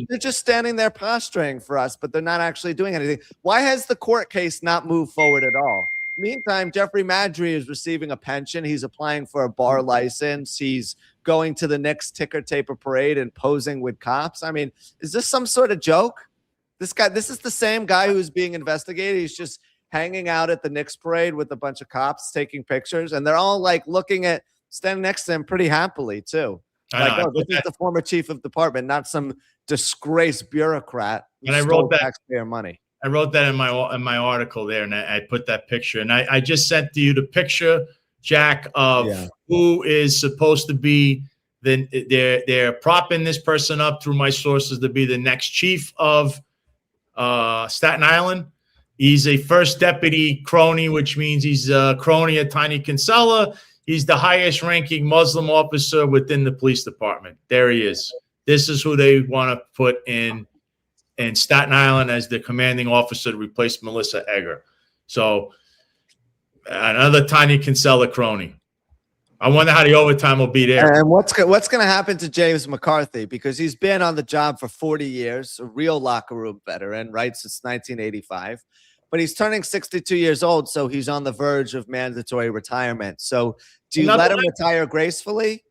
they're just standing there posturing for us, but they're not actually doing anything. Why has the court case not moved forward at all? Meantime, Jeffrey Maddrey is receiving a pension. He's applying for a bar license. He's going to the next ticker taper parade and posing with cops. I mean, is this some sort of joke? This is the same guy who's being investigated. He's just hanging out at the Knicks parade with a bunch of cops taking pictures, and they're all like standing next to him pretty happily too. Like, oh, this is the former chief of department, not some disgraced bureaucrat. And I wrote that taxpayer money. I wrote that in my article there, and I put that picture. And I just sent to you the picture, Jack, of who is supposed to be they're propping this person up through my sources to be the next chief of Staten Island. He's a first deputy crony, which means he's a crony at Tiny Kinsella. He's the highest ranking Muslim officer within the police department. There he is. This is who they want to put in Staten Island as the commanding officer to replace Melissa Egger. So another Tiny Kinsella crony. I wonder how the overtime will be there. And what's going to happen to James McCarthy? Because he's been on the job for 40 years, a real locker room veteran, right, since 1985. But he's turning 62 years old, so he's on the verge of mandatory retirement. So do you let him retire gracefully?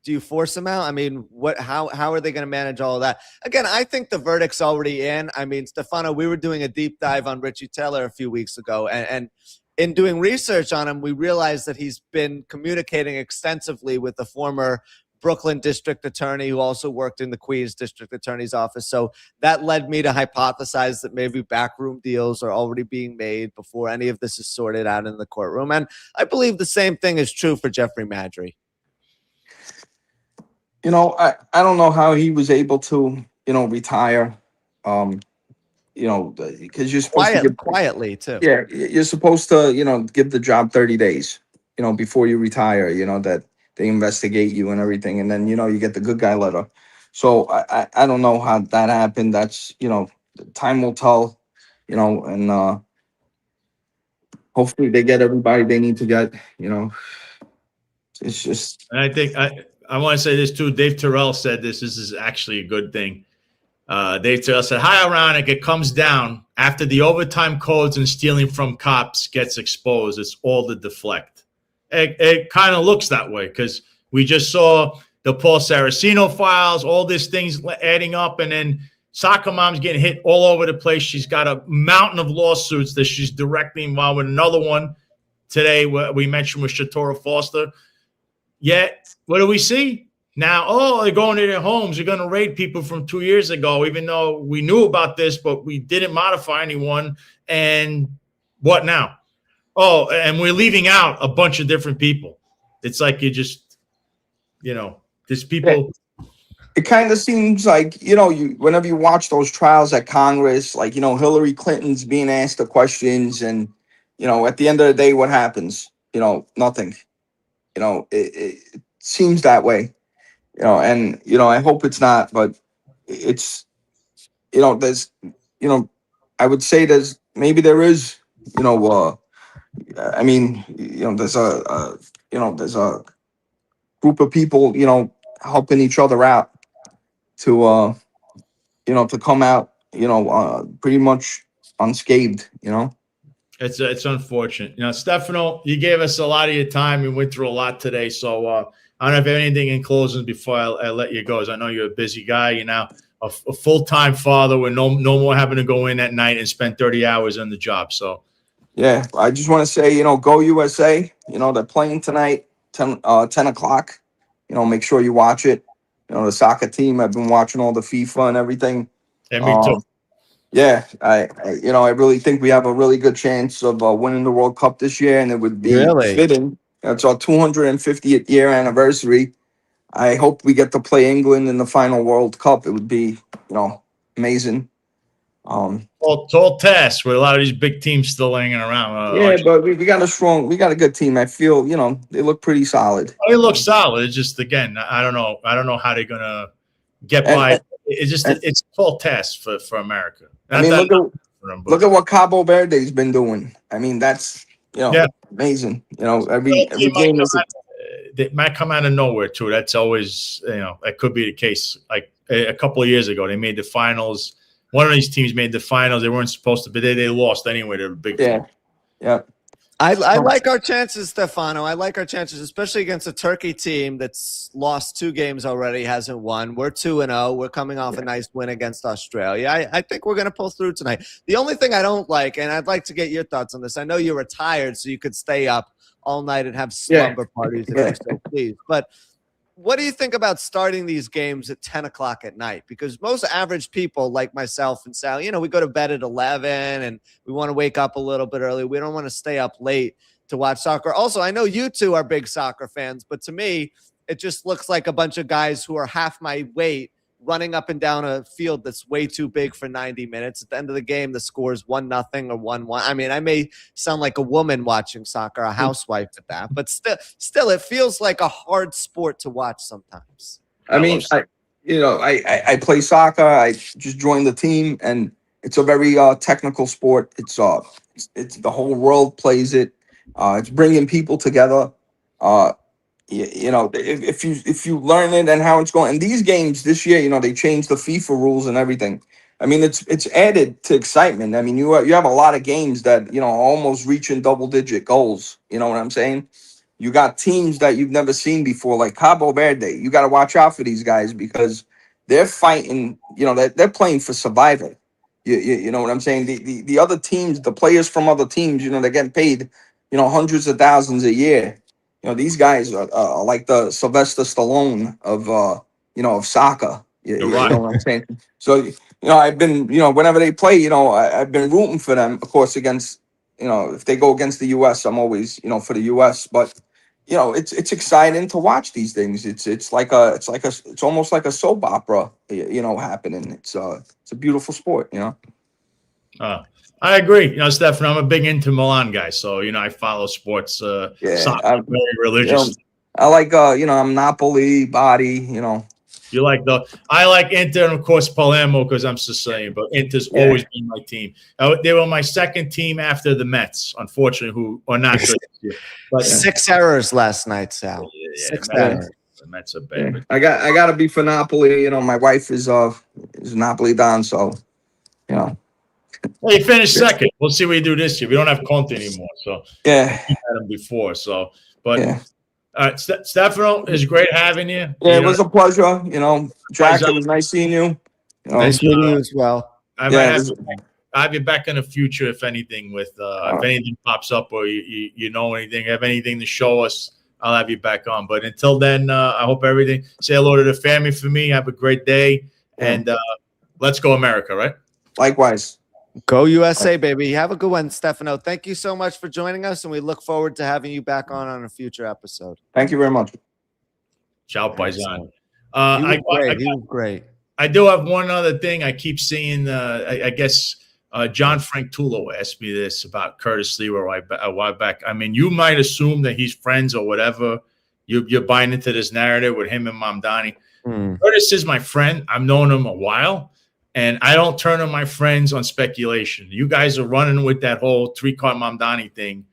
Do you force him out? I mean, how are they going to manage all of that? Again, I think the verdict's already in. I mean, Stefano, we were doing a deep dive on Richie Taylor a few weeks ago, and in doing research on him, we realized that he's been communicating extensively with the former Brooklyn district attorney who also worked in the Queens district attorney's office. So that led me to hypothesize that maybe backroom deals are already being made before any of this is sorted out in the courtroom. And I believe the same thing is true for Jeffrey Maddrey. You know, I don't know how he was able to, retire. Because you're supposed to give quietly too. Yeah, you're supposed to, give the job 30 days, before you retire. they investigate you and everything, and then you get the good guy letter. So I don't know how that happened. That's time will tell, and hopefully they get everybody they need to get. It's just And I think I want to say this too. Dave Terrell said this. This is actually a good thing. Dave Terrell said, "How ironic it comes down after the overtime codes and stealing from cops gets exposed. It's all the deflect." It kind of looks that way because we just saw the Paul Saraceno files, all these things adding up, and then soccer mom's getting hit all over the place. She's got a mountain of lawsuits that she's directly involved with. Another one today we mentioned with Shatora Foster. Yet, what do we see? Now, they're going to their homes. They're going to raid people from 2 years ago, even though we knew about this, but we didn't modify anyone. And what now? Oh, and we're leaving out a bunch of different people. It's like you just, there's people. It kind of seems like, whenever you watch those trials at Congress, like, Hillary Clinton's being asked the questions and, at the end of the day, what happens? Nothing. It seems that way, and, I hope it's not, but it's, there's, I would say there is, I mean, there's there's a group of people, helping each other out to, to come out, pretty much unscathed, It's unfortunate. Stefano, you gave us a lot of your time. We went through a lot today. So I don't know if you have anything in closing before I let you go. As I know you're a busy guy. You're now a full-time father with no more having to go in at night and spend 30 hours on the job. So yeah, I just want to say, go USA. They're playing tonight, 10 o'clock. Make sure you watch it. The soccer team, I've been watching all the FIFA and everything. and me too. Yeah, I really think we have a really good chance of winning the World Cup this year, and it would be Really? fitting. It's our 250th year anniversary. I hope we get to play England in the final World Cup. It would be, amazing. Tall task with a lot of these big teams still hanging around. Yeah, but we got a good team. I feel, they look pretty solid. They look solid. It's just, again, I don't know how they're gonna get by. It's just it's a tall task for America. I mean, look at what Cabo Verde's been doing. I mean, that's amazing. Every game is. They might come out of nowhere too. That's always that could be the case. Like a couple of years ago, they made the finals. One of these teams made the finals. They weren't supposed to, but they lost anyway. They're a big team. Yeah. I like our chances, Stefano. I like our chances, especially against a Turkey team that's lost 2 games already, hasn't won. We're 2-0. We're coming off a nice win against Australia. I think we're going to pull through tonight. The only thing I don't like, and I'd like to get your thoughts on this. I know you're retired, so you could stay up all night and have slumber parties if you're so pleased. But what do you think about starting these games at 10 o'clock at night? Because most average people like myself and Sal, we go to bed at 11 and we want to wake up a little bit early. We don't want to stay up late to watch soccer. Also, I know you two are big soccer fans, but to me, it just looks like a bunch of guys who are half my weight running up and down a field that's way too big for 90 minutes. At the end of the game, the score is 1-0 or 1-1. I mean, I may sound like a woman watching soccer, a housewife at that, but still, it feels like a hard sport to watch sometimes. I mean, I play soccer. I just joined the team, and it's a very technical sport. It's the whole world plays it. It's bringing people together. If you learn it and how it's going, and these games this year, they changed the FIFA rules and everything. I mean, it's added to excitement. I mean, you have a lot of games that almost reaching double-digit goals. You know what I'm saying? You got teams that you've never seen before, like Cabo Verde. You got to watch out for these guys because they're fighting. They're playing for survival. You know what I'm saying? The other teams, the players from other teams, they're getting paid, hundreds of thousands a year. These guys are like the Sylvester Stallone of soccer. You know what I'm saying? So, I've been, whenever they play, I've been rooting for them, of course, against, if they go against the U.S., I'm always, for the U.S. But, it's exciting to watch these things. It's almost like a soap opera, happening. It's a beautiful sport, I agree. Stefan, I'm a big Inter Milan guy, so I follow sports. Soccer, very religious. I like, I'm Napoli, body, You like I like Inter and of course Palermo because I'm Sicilian, but Inter's Yeah. always been my team. They were my second team after the Mets, unfortunately, who are not good this year. But 6 errors last night, Sal. yeah, 6 Mets- errors. the Mets are Yeah. bad. I got to be for Napoli. My wife is Napoli down, so, Well, you finished second. We'll see what you do this year. We don't have Conte anymore, so yeah, we had him before. So, but yeah. Stefano, it's great having you. Yeah, it was a pleasure. Jack, Paisano. it was nice seeing you. Nice meeting you as well. I might have you back in the future if anything if anything pops up or you know anything, have anything to show us, I'll have you back on. But until then, I hope everything. Say hello to the family for me. Have a great day, and let's go America, right? Likewise. Go USA, baby. Have a good one, Stefano. Thank you so much for joining us, and we look forward to having you back on a future episode. Thank you very much. Ciao, Paisan. He was great. I do have one other thing. I keep seeing, I guess John Frank Tulo asked me this about Curtis Leroy a while back. I mean, you might assume that he's friends or whatever. You're buying into this narrative with him and Mamdani. Curtis is my friend. I've known him a while. And I don't turn on my friends on speculation. You guys are running with that whole three-card Mamdani thing.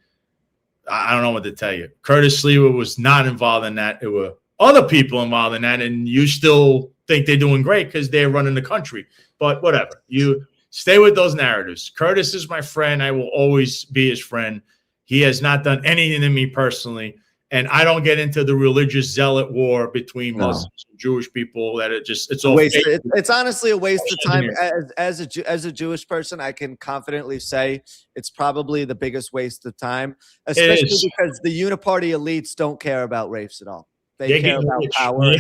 I don't know what to tell you. Curtis Leroy was not involved in that. There were other people involved in that, and you still think they're doing great because they're running the country. But whatever. You stay with those narratives. Curtis is my friend. I will always be his friend. He has not done anything to me personally. And I don't get into the religious zealot war between Muslims and Jewish people. That it's all waste. It's honestly a waste of time. As a Jewish person, I can confidently say it's probably the biggest waste of time, especially because the uniparty elites don't care about race at all. They care about power.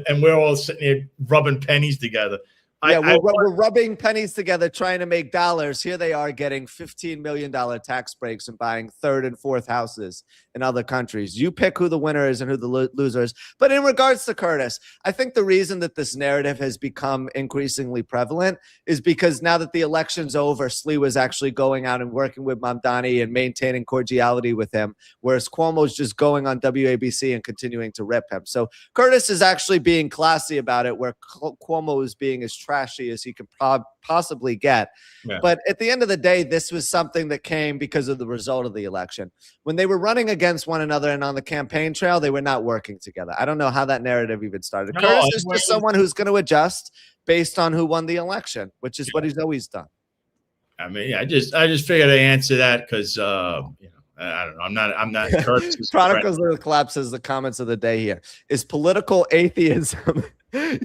And we're all sitting here rubbing pennies together. We're rubbing pennies together, trying to make dollars. Here they are getting $15 million tax breaks and buying third and fourth houses in other countries. You pick who the winner is and who the loser is. But in regards to Curtis, I think the reason that this narrative has become increasingly prevalent is because now that the election's over, Slee was actually going out and working with Mamdani and maintaining cordiality with him, whereas Cuomo's just going on WABC and continuing to rip him. So Curtis is actually being classy about it, where Cuomo is being as trashy as he could possibly get. Yeah. But at the end of the day, this was something that came because of the result of the election. When they were running against one another and on the campaign trail, they were not working together. I don't know how that narrative even started. No, Curtis is just someone who's going to adjust based on who won the election, which is what he's always done. I mean, I just figured I'd answer that because I don't know. I'm not Curtis. Chronicles of the Collapse says the comments of the day here. Is political atheism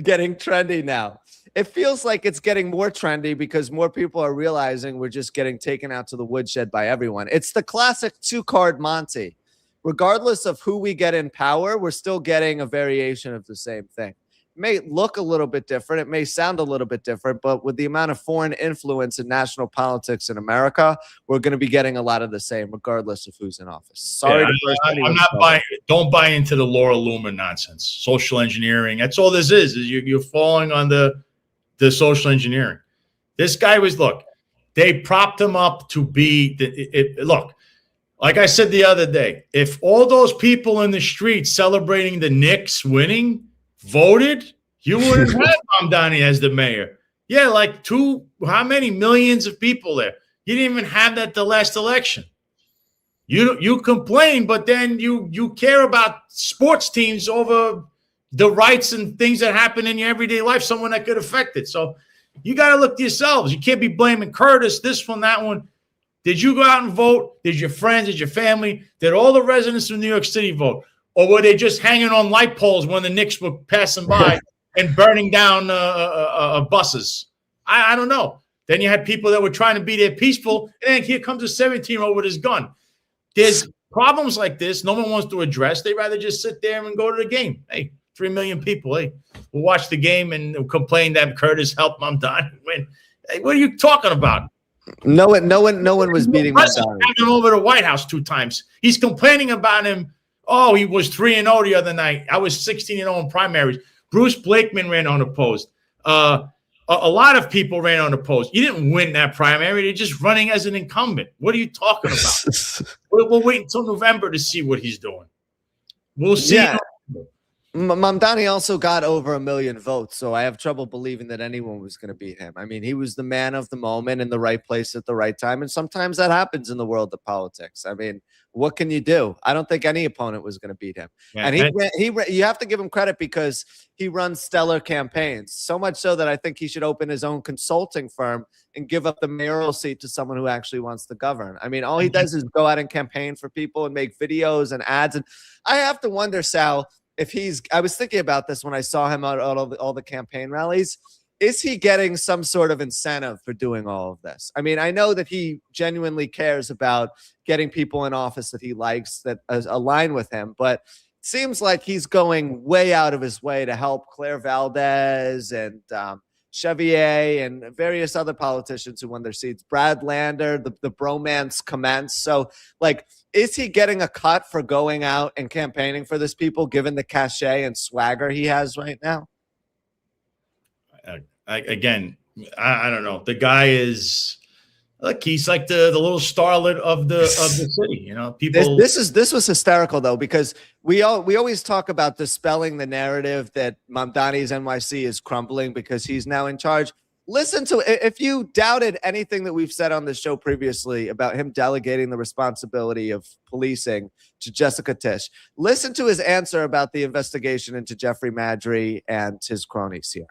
getting trendy now? It feels like it's getting more trendy because more people are realizing we're just getting taken out to the woodshed by everyone. It's the classic two-card Monty. Regardless of who we get in power, we're still getting a variation of the same thing. It may look a little bit different. It may sound a little bit different, but with the amount of foreign influence in national politics in America, we're going to be getting a lot of the same, regardless of who's in office. Sorry, I'm not buying. Don't buy into the Laura Loomer nonsense. Social engineering. That's all this is you're falling on the social engineering. This guy they propped him up to be look, like I said the other day, if all those people in the street celebrating the Knicks winning voted, you wouldn't have Mamdani as the mayor. Yeah, like how many millions of people there? You didn't even have that the last election. You complain, but then you care about sports teams over the rights and things that happen in your everyday life, someone that could affect it. So you got to look to yourselves. You can't be blaming Curtis, this one, that one. Did you go out and vote? Did your friends, did your family, did all the residents of New York City vote? Or were they just hanging on light poles when the Knicks were passing by and burning down buses? I don't know. Then you had people that were trying to be there peaceful, and then here comes a 17-year-old with his gun. There's problems like this no one wants to address. They'd rather just sit there and go to the game. Hey, 3 million people. Hey, we'll watch the game and complain that Curtis helped Mamdani win. Hey, what are you talking about? No one was beating Mamdani. He's over the White House 2 times. He's complaining about him. Oh, he was 3-0 the other night. I was 16-0 in primaries. Bruce Blakeman ran unopposed. A lot of people ran unopposed. You didn't win that primary. They're just running as an incumbent. What are you talking about? We'll wait until November to see what he's doing. We'll see. Yeah. Mamdani also got over 1 million votes, so I have trouble believing that anyone was going to beat him. I mean, he was the man of the moment in the right place at the right time, and sometimes that happens in the world of politics. I mean, what can you do? I don't think any opponent was going to beat him. Yeah, and you have to give him credit because he runs stellar campaigns, so much so that I think he should open his own consulting firm and give up the mayoral seat to someone who actually wants to govern. I mean, all he does is go out and campaign for people and make videos and ads. And I have to wonder, Sal, if I was thinking about this when I saw him at all the campaign rallies, is he getting some sort of incentive for doing all of this? I mean, I know that he genuinely cares about getting people in office that he likes, that align with him, but it seems like he's going way out of his way to help Claire Valdez and Chevier and various other politicians who won their seats. Brad Lander, the bromance commenced. So, like, is he getting a cut for going out and campaigning for this people, given the cachet and swagger he has right now? I don't know. The guy is like, he's like the little starlet of the city. You know, people. This was hysterical though, because we always talk about dispelling the narrative that Mamdani's NYC is crumbling because he's now in charge. Listen to, if you doubted anything that we've said on the show previously about him delegating the responsibility of policing to Jessica Tisch, listen to his answer about the investigation into Jeffrey Maddrey and his cronies here.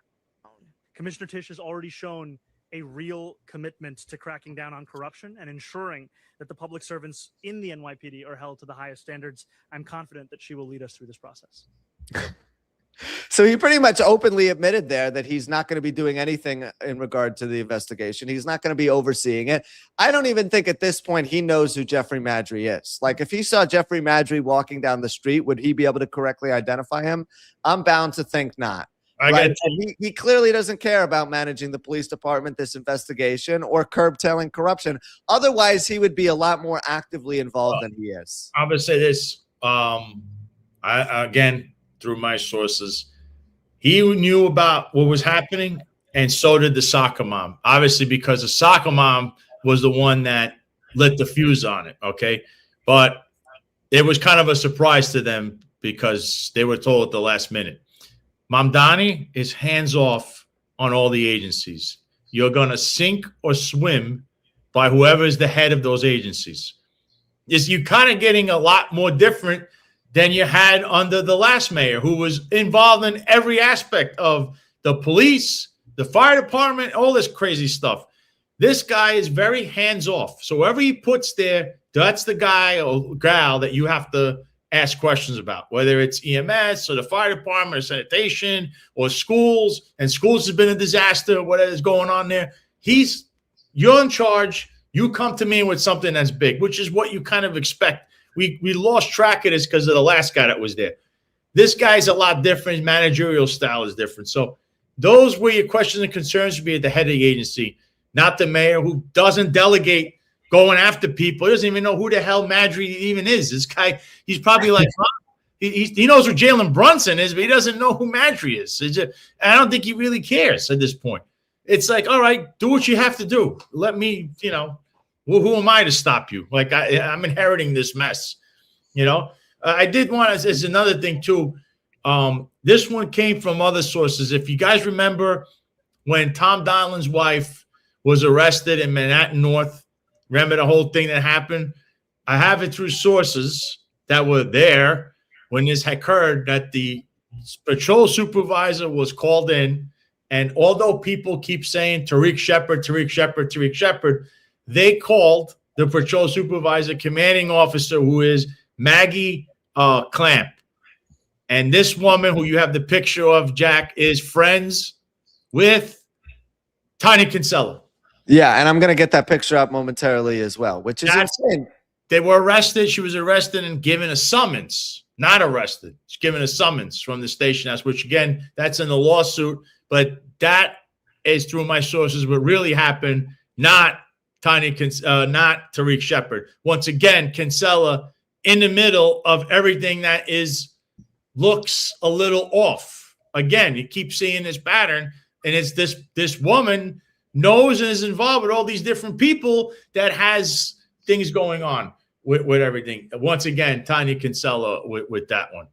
Commissioner Tisch has already shown a real commitment to cracking down on corruption and ensuring that the public servants in the NYPD are held to the highest standards. I'm confident that she will lead us through this process. So he pretty much openly admitted there that he's not going to be doing anything in regard to the investigation. He's not going to be overseeing it. I don't even think at this point he knows who Jeffrey Maddrey is. Like, if he saw Jeffrey Maddrey walking down the street, would he be able to correctly identify him? I'm bound to think not. Right? He clearly doesn't care about managing the police department, this investigation, or curbtailing corruption. Otherwise, he would be a lot more actively involved than he is. I'm going to say this. Again, through my sources, he knew about what was happening, and so did the soccer mom. Obviously, because the soccer mom was the one that lit the fuse on it, okay? But it was kind of a surprise to them because they were told at the last minute. Mamdani is hands off on all the agencies. You're going to sink or swim by whoever is the head of those agencies. You're kind of getting a lot more different than you had under the last mayor, who was involved in every aspect of the police, the fire department, all this crazy stuff. This guy is very hands off. So whoever he puts there, that's the guy or gal that you have to ask questions about, whether it's EMS or the fire department or sanitation or schools. And schools has been a disaster, whatever is going on there. You're in charge. You come to me with something that's big, which is what you kind of expect. We lost track of this because of the last guy that was there. This guy's a lot different. His managerial style is different. So those were your questions and concerns should be at the head of the agency, not the mayor, who doesn't delegate going after people. He doesn't even know who the hell Maddrey even is. This guy, he's probably like, he knows who Jalen Brunson is, but he doesn't know who Maddrey is. I don't think he really cares at this point. It's like, all right, do what you have to do. Let me, who am I to stop you? Like, I'm inheriting this mess, I did want to, as another thing too, this one came from other sources. If you guys remember when Tom Donlan's wife was arrested in Manhattan North, remember the whole thing that happened? I have it through sources that were there when this occurred, that the patrol supervisor was called in. And although people keep saying Tariq Shepard, they called the patrol supervisor commanding officer, who is Maggie Clamp. And this woman, who you have the picture of, Jack, is friends with Tiny Kinsella. Yeah, and I'm going to get that picture up momentarily as well, which is insane. They were arrested. She was arrested and given a summons. Not arrested. She's given a summons from the station house, which, again, that's in the lawsuit. But that is through my sources what really happened, not Tariq Shepard. Once again, Kinsella in the middle of everything that looks a little off. Again, you keep seeing this pattern, and it's this woman knows and is involved with all these different people that has things going on. with everything. Once again, Tanya Kinsella with that one.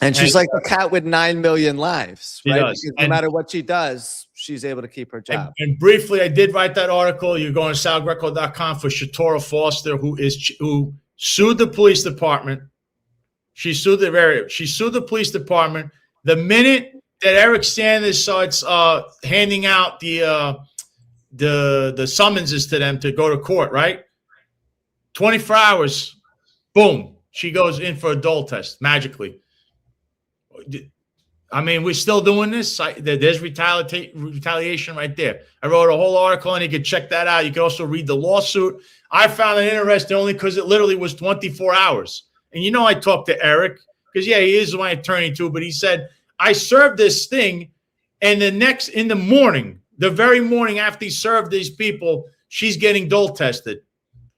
And she's like the cat with 9 million lives, She right? does. Because no matter what she does, she's able to keep her job. And briefly, I did write that article. You're going to salgreco.com for Shatora Foster, who sued the police department. She sued the police department. The minute that Eric Sanders starts handing out the summonses to them to go to court, right? 24 hours, boom, she goes in for a Dole test magically. I mean, we're still doing this. There's retaliation right there. I wrote a whole article, and you can check that out. You can also read the lawsuit. I found it interesting only because it literally was 24 hours. And you know, I talked to Eric because, yeah, he is my attorney too. But he said, I served this thing, and in the morning, the very morning after he served these people, she's getting Dole tested.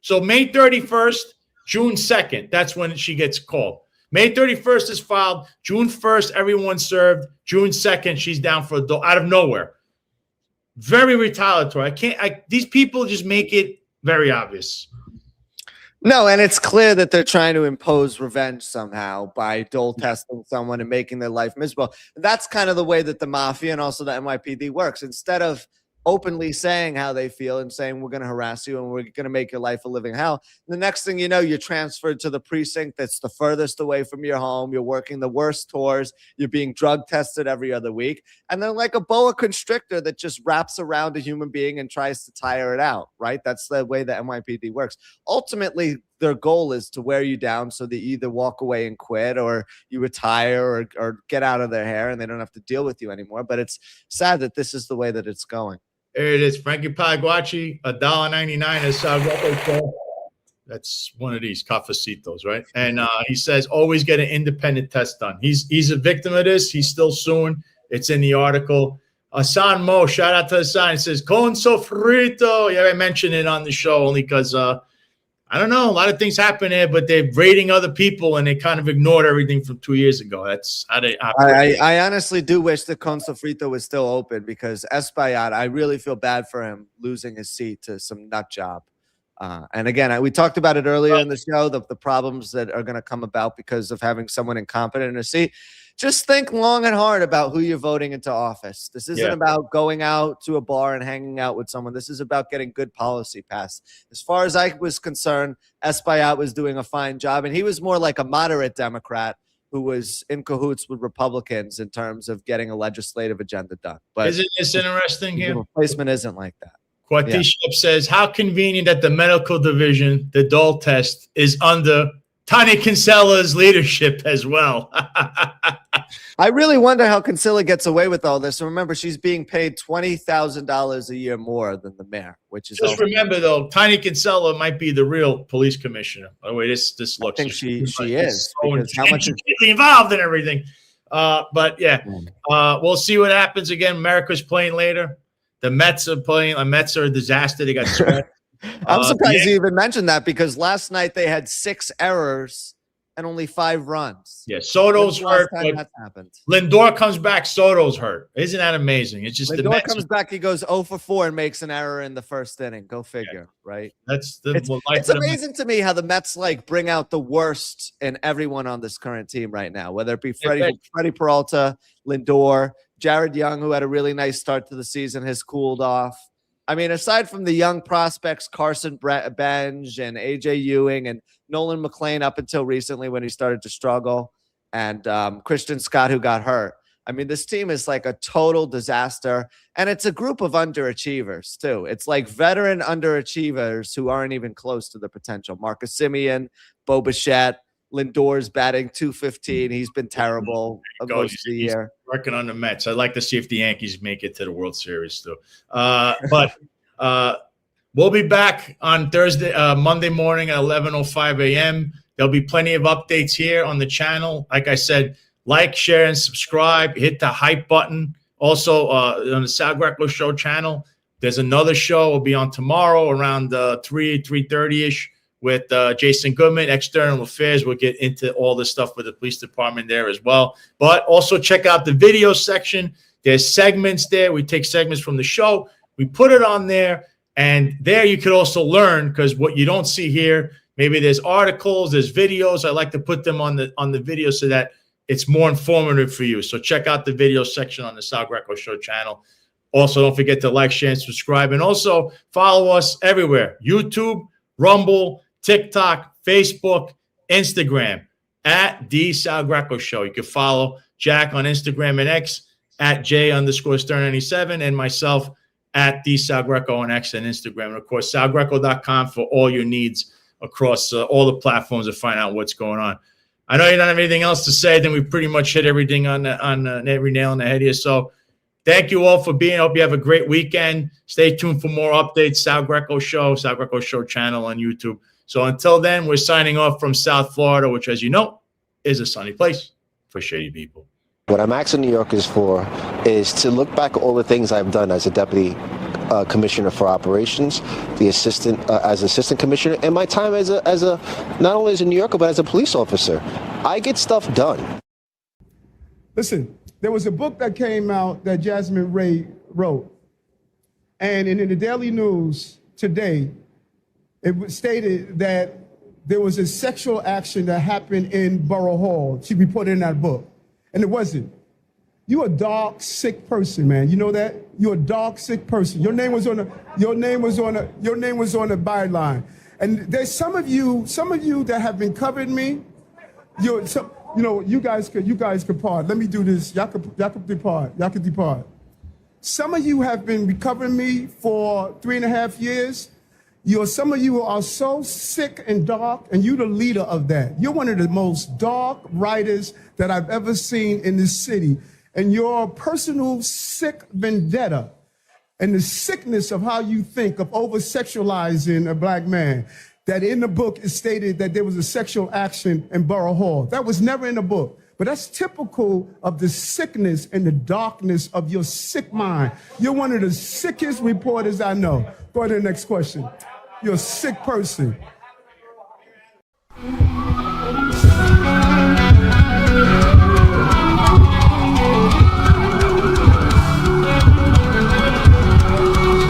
So May 31st, June 2nd, that's when she gets called. May 31st is filed. June 1st, everyone served. June 2nd, she's down for a Dole out of nowhere. Very retaliatory. These people just make it very obvious. No, and it's clear that they're trying to impose revenge somehow by Dole testing someone and making their life miserable. That's kind of the way that the mafia and also the NYPD works. Instead of openly saying how they feel and saying, we're going to harass you and we're going to make your life a living hell, the next thing you know, you're transferred to the precinct that's the furthest away from your home. You're working the worst tours. You're being drug tested every other week. And then like a boa constrictor that just wraps around a human being and tries to tire it out, right? That's the way the NYPD works. Ultimately, their goal is to wear you down so that you either walk away and quit or you retire or get out of their hair and they don't have to deal with you anymore. But it's sad that this is the way that it's going. There it is. Frankie Pagliacci, $1.99 is Salgreco. That's one of these cafecitos, right? And he says, always get an independent test done. He's a victim of this. He's still suing. It's in the article. Hassan Mo, shout out to Hassan. It says, con sofrito. Yeah, I mentioned it on the show only because, I don't know, a lot of things happen there, but they're raiding other people and they kind of ignored everything from 2 years ago. That's how they operate. I honestly do wish that Con Sofrito was still open because Espaillat, I really feel bad for him losing his seat to some nut job. And again, we talked about it earlier in the show, the problems that are going to come about because of having someone incompetent in a seat. Just think long and hard about who you're voting into office. This isn't about going out to a bar and hanging out with someone. This is about getting good policy passed. As far as I was concerned, Espaillat was doing a fine job, and he was more like a moderate Democrat who was in cahoots with Republicans in terms of getting a legislative agenda done. But isn't this interesting here? The replacement isn't like that. Quatishep says, how convenient that the medical division, the Dole test, is under Tanya Kinsella's leadership as well. I really wonder how Kinsella gets away with all this. And remember, she's being paid $20,000 a year more than the mayor, which is just remember though, Tanya Kinsella might be the real police commissioner. By the way, this looks. I think she is. So How much is involved in everything? But yeah, we'll see what happens. Again, America's playing later. The Mets are playing. The Mets are a disaster. They got swept. I'm surprised you even mentioned that because last night they had 6 errors and only 5 runs. Yeah, Soto's hurt. That happened. Lindor comes back. Soto's hurt. Isn't that amazing? It's just Lindor comes back. He goes 0 for 4 and makes an error in the first inning. Go figure, right? It's amazing to me how the Mets like bring out the worst in everyone on this current team right now, whether it be Freddie Peralta, Lindor, Jared Young, who had a really nice start to the season, has cooled off. I mean, aside from the young prospects, Carson Benj and AJ Ewing and Nolan McLean up until recently when he started to struggle, and Christian Scott, who got hurt. I mean, this team is like a total disaster, and it's a group of underachievers, too. It's like veteran underachievers who aren't even close to the potential. Marcus Semien, Bo Bichette, Lindor's batting .215. He's been terrible most of the year. Working on the Mets. I'd like to see if the Yankees make it to the World Series too. But we'll be back on Monday morning at 11:05 a.m. There'll be plenty of updates here on the channel. Like I said, like, share, and subscribe. Hit the hype button. Also on the Sal Greco Show channel, there's another show. We'll be on tomorrow around 3:30ish. With Jason Goodman, External Affairs. We'll get into all the stuff with the police department there as well. But also check out the video section. There's segments there. We take segments from the show. We put it on there. And there you could also learn, because what you don't see here, Maybe there's articles, there's videos. I like to put them on the video so that it's more informative for you. So check out the video section on the Sal Greco Show channel. Also, don't forget to like, share, and subscribe. And also follow us everywhere: YouTube, Rumble, TikTok, Facebook, Instagram, at The Sal Greco Show. You can follow Jack on Instagram and X at J_Stern97 and myself at The Sal Greco on X and Instagram. And, of course, salgreco.com for all your needs across all the platforms to find out what's going on. I know you don't have anything else to say. Then we pretty much hit everything on every nail on the head here. So thank you all for being. I hope you have a great weekend. Stay tuned for more updates. Sal Greco Show channel on YouTube. So until then, we're signing off from South Florida, which, as you know, is a sunny place for shady people. What I'm asking New Yorkers for is to look back at all the things I've done as a deputy commissioner for operations, the assistant commissioner, and my time as a not only as a New Yorker but as a police officer. I get stuff done. Listen, there was a book that came out that Jasmine Ray wrote, and in the Daily News today, it was stated that there was a sexual action that happened in Borough Hall. She reported in that book, and it wasn't. You a dark, sick person, man. You know that? You're a dark, sick person. Your name was on the byline. And there's some of you that have been covering me. You guys could part. Let me do this. Y'all could depart. Y'all could depart. Some of you have been covering me for 3.5 years. Some of you are so sick and dark, and you're the leader of that. You're one of the most dark writers that I've ever seen in this city. And your personal sick vendetta and the sickness of how you think of over-sexualizing a black man, that in the book is stated that there was a sexual action in Borough Hall. That was never in the book. But that's typical of the sickness and the darkness of your sick mind. You're one of the sickest reporters I know. Go to the next question. You're a sick person.